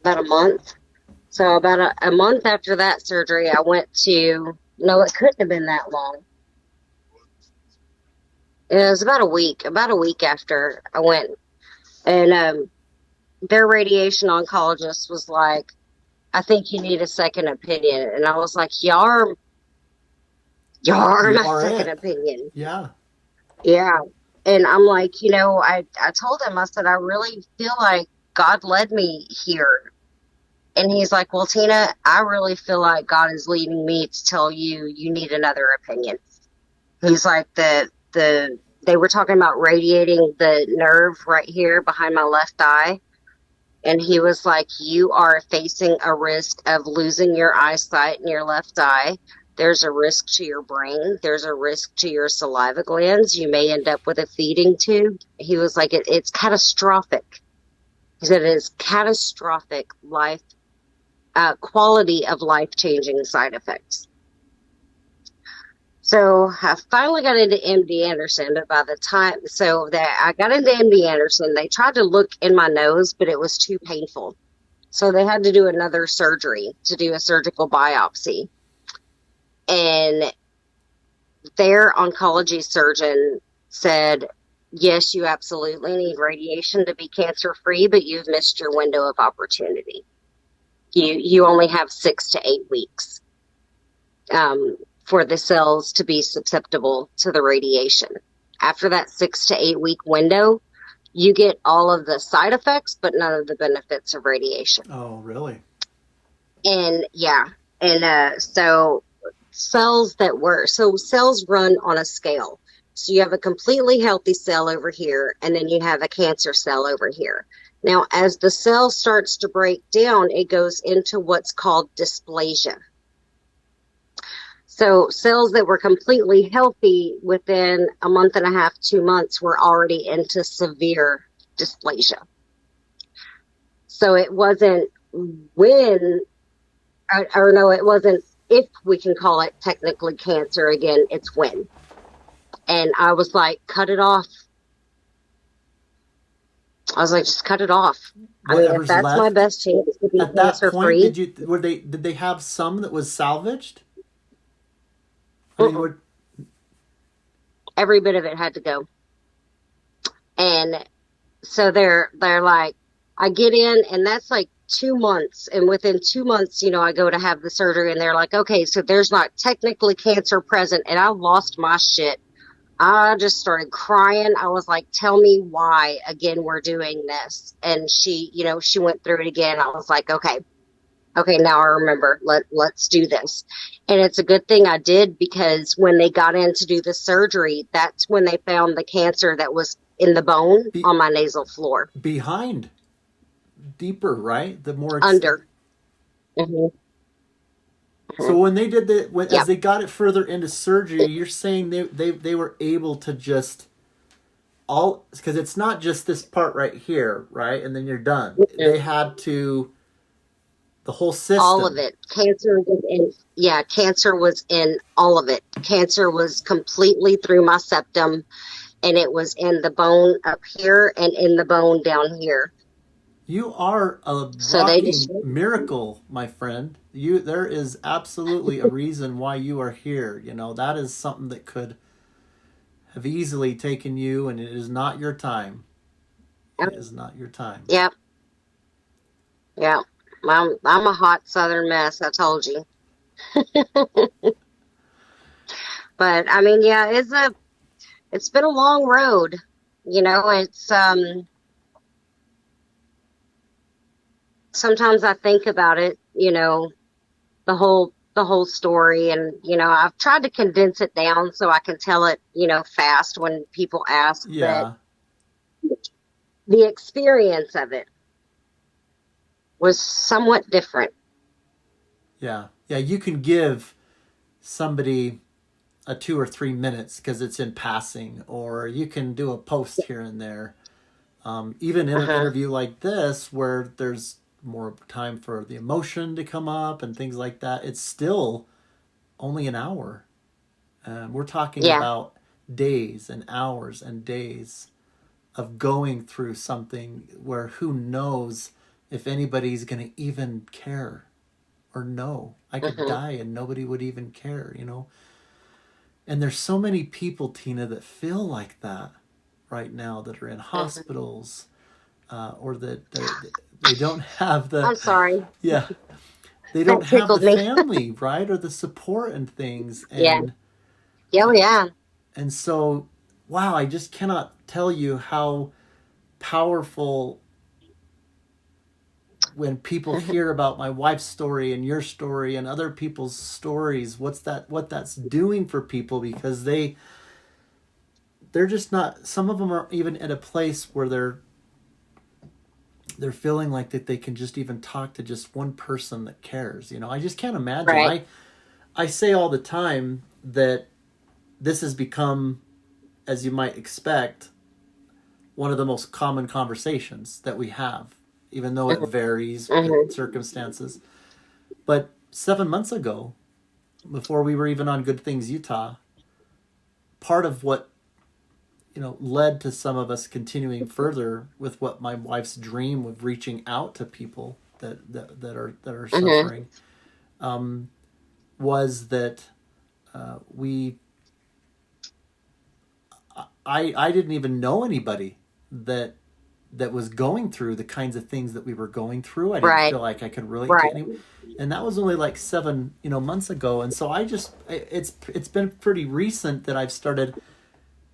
About a month. So about a month after that surgery, I went to, no, it couldn't have been that long. It was about a week after I went. And their radiation oncologist was like, I think you need a second opinion. And I was like, y'all are You my are second it. opinion. Yeah. Yeah. And I'm like, I told him, I said, I really feel like God led me here. And he's like, well, Tina, I really feel like God is leading me to tell you you need another opinion. He's like, they were talking about radiating the nerve right here behind my left eye. And he was like, you are facing a risk of losing your eyesight in your left eye. There's a risk to your brain. There's a risk to your saliva glands. You may end up with a feeding tube. He was like, it's catastrophic. He said it is catastrophic life, quality of life changing side effects. So I finally got into MD Anderson, but by the time so that I got into MD Anderson, they tried to look in my nose, but it was too painful. So they had to do another surgery to do a surgical biopsy. And their oncology surgeon said, yes, you absolutely need radiation to be cancer free, but you've missed your window of opportunity. You only have 6 to 8 weeks for the cells to be susceptible to the radiation. After that 6 to 8 week window, you get all of the side effects, but none of the benefits of radiation. Oh, really? And yeah, and so cells run on a scale. So you have a completely healthy cell over here, and then you have a cancer cell over here. Now, as the cell starts to break down, it goes into what's called dysplasia. So cells that were completely healthy within a month and a half, 2 months, were already into severe dysplasia. So it wasn't when, or no, it wasn't if we can call it technically cancer again, it's when. And I was like, cut it off. I was like, just cut it off. I mean, if Whatever's that's my left. best chance to be At that cancer point, free, did they have some that was salvaged? I mean, every bit of it had to go. And so they're like, I get in, and that's like 2 months. And within 2 months, I go to have the surgery, and they're like, okay, so there's not technically cancer present. And I lost my shit. I just started crying. I was like, tell me why again we're doing this. And she went through it again. I was like, okay, now I remember. Let's do this. And it's a good thing I did, because when they got in to do the surgery, that's when they found the cancer that was in the bone be, on my nasal floor. behind, deeper, right? The more Under. Hmm. So when they did as Yep. they got it further into surgery, you're saying they were able to just all, because it's not just this part right here, right? And then you're done. They had to the whole All of system. it. Cancer was in all of it. Cancer was completely through my septum, and it was in the bone up here and in the bone down here. You are a So they just, walking miracle, my friend. There is absolutely a reason why you are here. That is something that could have easily taken you, and it is not your time. It is not your time. yep, yep. I'm a hot Southern mess, I told you. But I mean, yeah, it's been a long road. It's sometimes I think about it, the whole the whole story. And, I've tried to condense it down so I can tell it, fast when people ask, but Yeah. the experience of it was somewhat different. Yeah. Yeah. You can give somebody a 2 or 3 minutes because it's in passing, or you can do a post here and there. Even in an Uh-huh. interview like this, where there's more time for the emotion to come up and things like that, it's still only an hour. We're talking Yeah. about days and hours and days of going through something where who knows if anybody's going to even care or know. I could Hmm. die and nobody would even care. And there's so many people, Tina, that feel like that right now, that are in Hmm. hospitals, or that they don't have the, I'm sorry. yeah, they don't That have the tickled me. family, right, or the support and things. Yeah. and Oh, yeah. and so, wow, I just cannot tell you how powerful when people hear about my wife's story and your story and other people's stories, what that's doing for people, because they're just not, some of them are even at a place where they're feeling like that they can just even talk to just one person that cares. I just can't imagine. Right. I say all the time that this has become, as you might expect, one of the most common conversations that we have, even though it Hmm. varies with Hmm. circumstances. But 7 months ago, before we were even on Good Things Utah, part of what led to some of us continuing further with what my wife's dream of reaching out to people that are Hmm. suffering, was that we I didn't even know anybody that was going through the kinds of things that we were going through. I didn't Right. feel like I could relate to Right. any, and that was only like 7 months ago. And so it's been pretty recent that I've started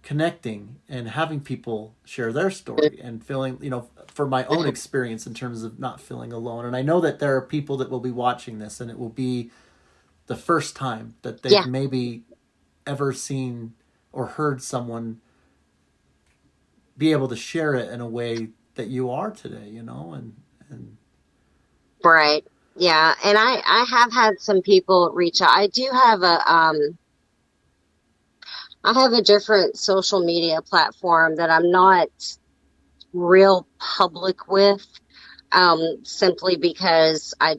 connecting and having people share their story and feeling, for my own Hmm. experience in terms of not feeling alone. And I know that there are people that will be watching this, and it will be the first time that they've Yeah. maybe ever seen or heard someone be able to share it in a way that you are today. And Right. Yeah. And I have had some people reach out. I have a different social media platform that I'm not real public with, simply because I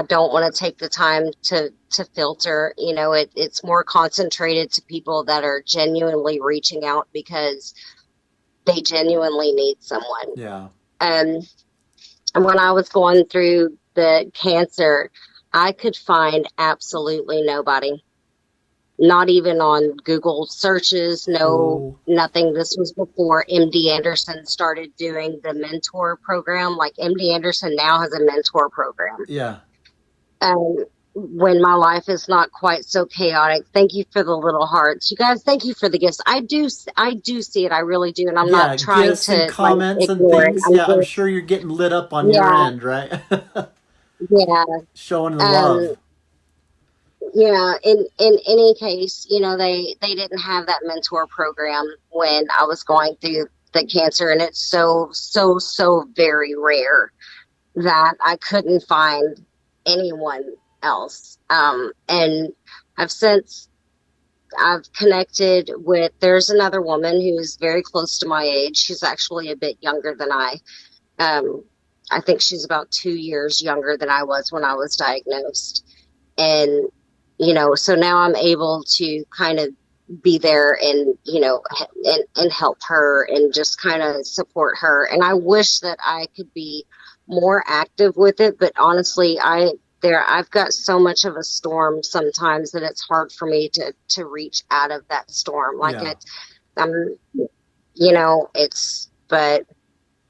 don't want to take the time to filter. It's more concentrated to people that are genuinely reaching out because they genuinely need someone. yeah, Um, and when I was going through the cancer, I could find absolutely nobody, not even on Google searches, no, oh nothing. This was before MD Anderson started doing the mentor program. Like MD Anderson now has a mentor program. yeah, When my life is not quite so chaotic. Thank you for the little hearts, you guys. Thank you for the gifts. I do see it. I really do, and I'm yeah, not trying gifts and to like comments and ignore it. things. I'm Yeah, I'm just, sure you're getting lit up on your yeah, end, right? yeah. Showing the Um, love. yeah. In any case, they didn't have that mentor program when I was going through the cancer, and it's so very rare that I couldn't find anyone else. And I've since I've connected with, there's another woman who's very close to my age. She's actually a bit younger than I. Um, I think she's about 2 years younger than I was when I was diagnosed. And, so now I'm able to kind of be there and, and help her and just kind of support her. And I wish that I could be more active with it, but honestly, I've got so much of a storm sometimes that it's hard for me to reach out of that storm. Like Yeah. it, um, but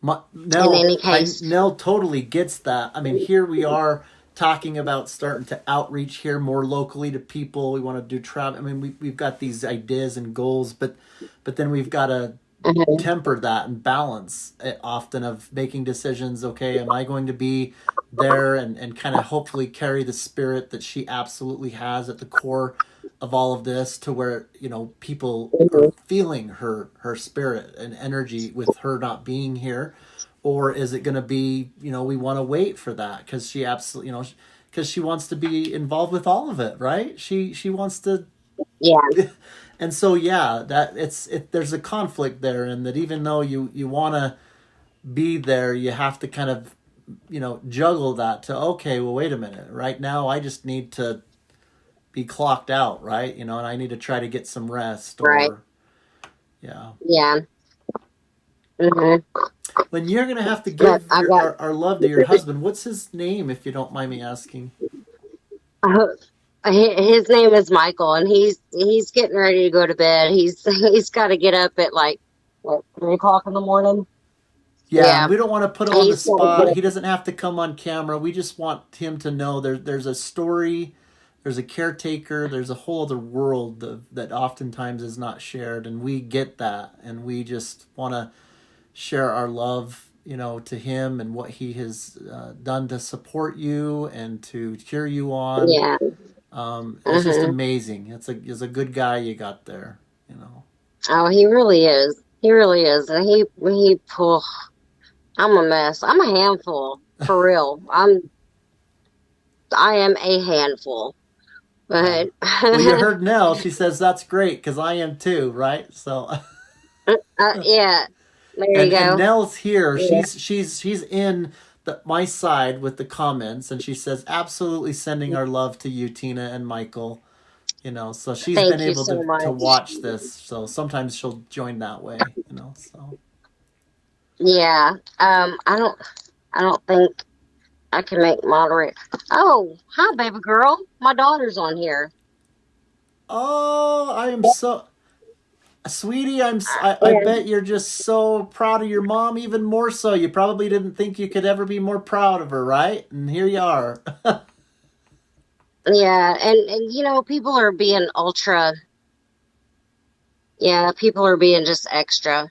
in Nell, any case, Nell totally gets that. I mean, here we are talking about starting to outreach here more locally to people. We want to do travel. I mean, we've got these ideas and goals, but then we've got to Mhm. temper that and balance it often of making decisions. Okay, am I going to be there and kind of hopefully carry the spirit that she absolutely has at the core of all of this, to where, people are Mhm. feeling her spirit and energy with her not being here? Or is it going to be, we want to wait for that because she absolutely, because she wants to be involved with all of it, right? She wants to. Yeah. And so, yeah, that there's a conflict there, and that even though you want to be there, you have to kind of, juggle that to, okay, well, wait a minute, right now I just need to be clocked out, right? And I need to try to get some rest. Right. Or, yeah, Yeah. Mhm. when you're gonna have to But give I got our love to your husband, what's his name, if you don't mind me asking? his name is Michael, and he's getting ready to go to bed. He's got to get up at like what, 3 o'clock in the morning. Yeah, and Yeah, we don't want to put him on the he's got to spot. get He doesn't have to come on camera. We just want him to know there's a story, there's a caretaker, there's a whole other world that oftentimes is not shared, and we get that, and we just want to share our love, to him and what he has done to support you and to cheer you on. Yeah. It's just Hmm. amazing. It's a good guy you got there. Oh, he really is. He really is, and oh, I'm a mess. I'm a handful for real. I am a handful, Yeah. but Well, you heard Nell. She says that's great because I am too, right? So, yeah. There you and go. Nell's here. Yeah. She's in my side with the comments, and she says absolutely sending our love to you, Tina and Michael. So she's been Thank you able so to much. watch this. So sometimes she'll join that way. So Yeah. I don't think I can make moderate. Oh, hi, baby girl. My daughter's on here. oh, I am so. Sweetie, I Yeah, bet you're just so proud of your mom, even more so. You probably didn't think you could ever be more proud of her, right? And here you are. yeah, and people are being ultra. Yeah, people are being just extra.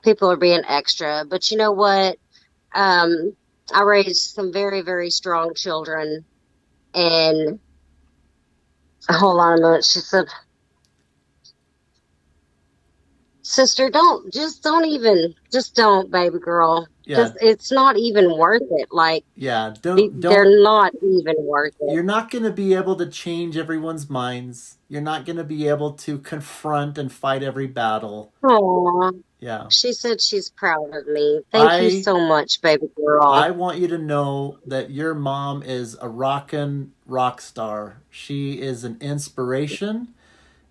People are being extra. But you know what? Um, I raised some very, very strong children, and hold on a minute. She said, "Sister, just don't, baby girl. Yeah, Just it's not even worth it. Like yeah. Don't. they're not even worth it." You're not going to be able to change everyone's minds. You're not going to be able to confront and fight every battle. Aw. Yeah. She said she's proud of me. Thank you I so much, baby girl. I want you to know that your mom is a rockin' rock star. She is an inspiration.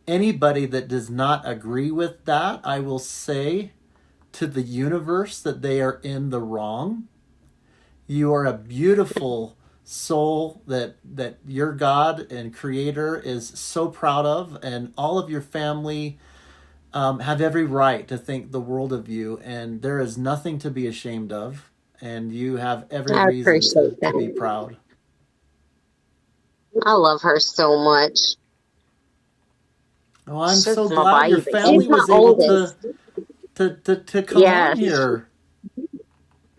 Anybody that does not agree with that, I will say to the universe that they are in the wrong. You are a beautiful soul that your God and Creator is so proud of, and all of your family have every right to think the world of you, and there is nothing to be ashamed of, and you have every I reason appreciate to be that. proud. I love her so much. Oh, I'm so She's my glad your baby. She's family my was able to oldest. come on Yeah, here.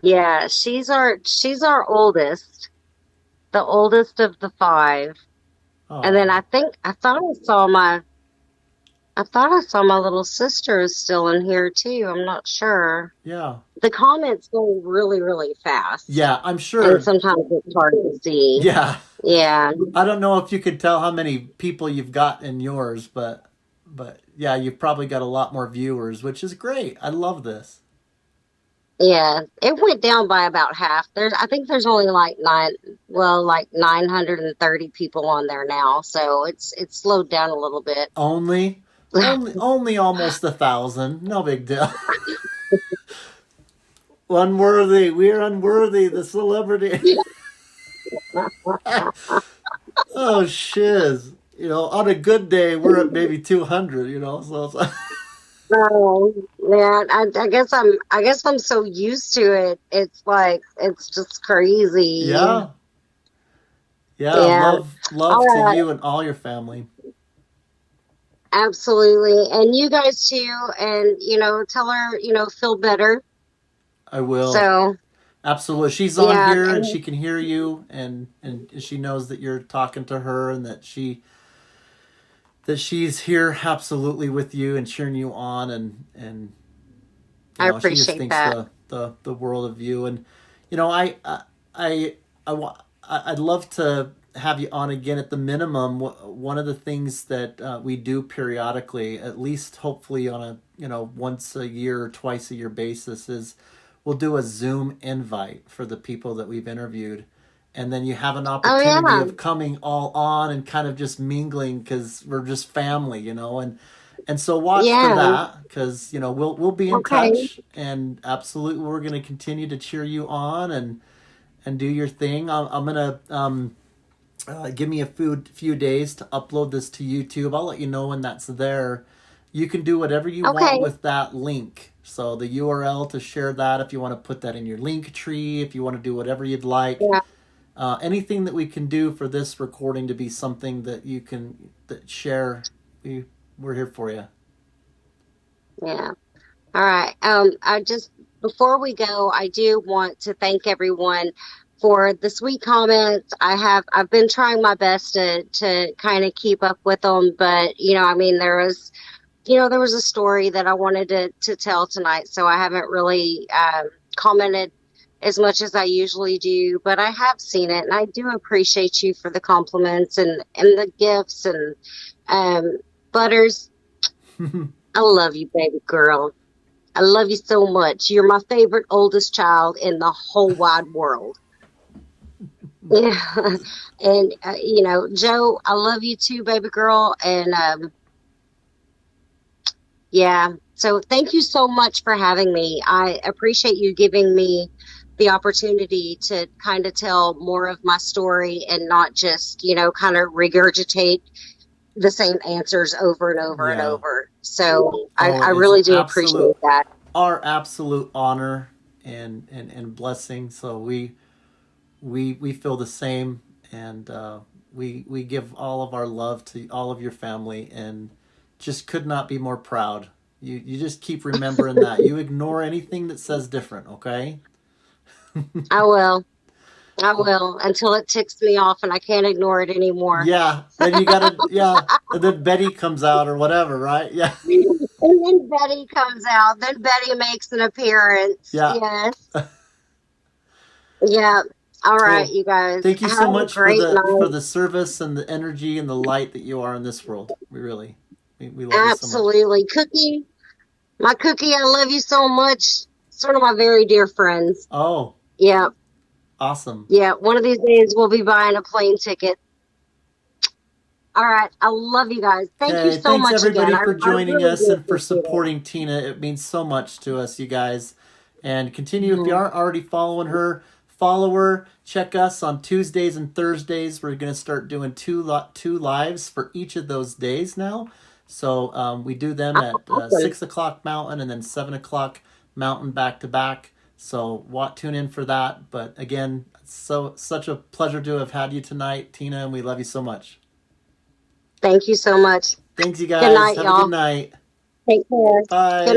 yeah, she's our oldest, the oldest of the five. And then Oh, I thought I saw my little sister is still in here too. I'm not sure. yeah. The comments go really, really fast, Yeah, I'm and sure. sometimes it's hard to see. Yeah. Yeah. I don't know if you could tell how many people you've got in yours, but yeah, you've probably got a lot more viewers, which is great. I love this. Yeah, it went down by about half. I think there's only like 930 people on there now, so it's slowed down a little bit. Only almost 1,000. No big deal. Unworthy. We are unworthy. The celebrity. Oh shiz. On a good day, we're at maybe 200. So it's like, Oh, man, I guess I'm so used to it. It's like it's just crazy. yeah, yeah. Yeah. Love All to right. you and all your family. Absolutely. And you guys too. And, tell her, feel better. I will. So, Absolutely. She's on yeah. here and And she can hear you, and she knows that you're talking to her, and that she's here absolutely with you and cheering you on, and I she just appreciate thinks that. the world of you. And I I'd love to have you on again. At the minimum, one of the things that we do periodically, at least hopefully on a once a year or twice a year basis, is we'll do a Zoom invite for the people that we've interviewed, and then you have an Oh, opportunity yeah. of coming all on and kind of just mingling because we're just family, and so watch for Yeah. that, because we'll be in Okay. touch, and absolutely we're going to continue to cheer you on and do your thing. I'm gonna give me a few days to upload this to YouTube. I'll let you know when that's there. You can do whatever you want Okay. with that link. So the URL to share that, if you want to put that in your link tree, if you want to do whatever you'd like. Yeah. Anything that we can do for this recording to be something that you can share, we're here for you. Yeah. All right. I just before we go, I do want to thank everyone for the sweet comments. I've been trying my best to kind of keep up with them, but I mean, there was a story that I wanted to tell tonight, so I haven't really commented as much as I usually do, but I have seen it, and I do appreciate you for the compliments and the gifts and um, Butters. I love you, baby girl. I love you so much. You're my favorite oldest child in the whole wide world. Yeah. And, Joe, I love you too, baby girl. And, yeah. So thank you so much for having me. I appreciate you giving me the opportunity to kind of tell more of my story and not just, kind of regurgitate the same answers over and over and Yeah. over. So Oh, I it is really do appreciate that. our absolute honor and blessing. So we feel the same, and we give all of our love to all of your family, and just could not be more proud. You just keep remembering that. You ignore anything that says different, okay? I will. I Oh, will until it ticks me off and I can't ignore it anymore. yeah. Then you gotta, yeah. And then Betty comes out or whatever, right? Yeah. And then Betty comes out. Then Betty makes an appearance. Yeah. Yes. Yeah. All right, Well, you guys. thank you Have so a much for great the night. service and the energy and the light that you are in this world. We love you so much. Absolutely. Cookie, my cookie, I love you so much. Sort of my very dear friends. Oh, Yeah. awesome. Yeah. One of these days we'll be buying a plane ticket. All right. I love you guys. Thank you Okay, so thanks much again. everybody I for joining really us do and for appreciate it. supporting Tina. It means so much to us, you guys. And continue, if you Mhm. aren't already following her, follow her. Check us on Tuesdays and Thursdays. We're going to start doing two lives for each of those days now. So we do them at Awesome. 6 o'clock Mountain and then 7 o'clock Mountain back to back. So tune in for that. But again, such a pleasure to have had you tonight, Tina, and we love you so much. Thank you so much. Thanks, you Good guys. night, Have a good y'all. night. Take care. Bye. Good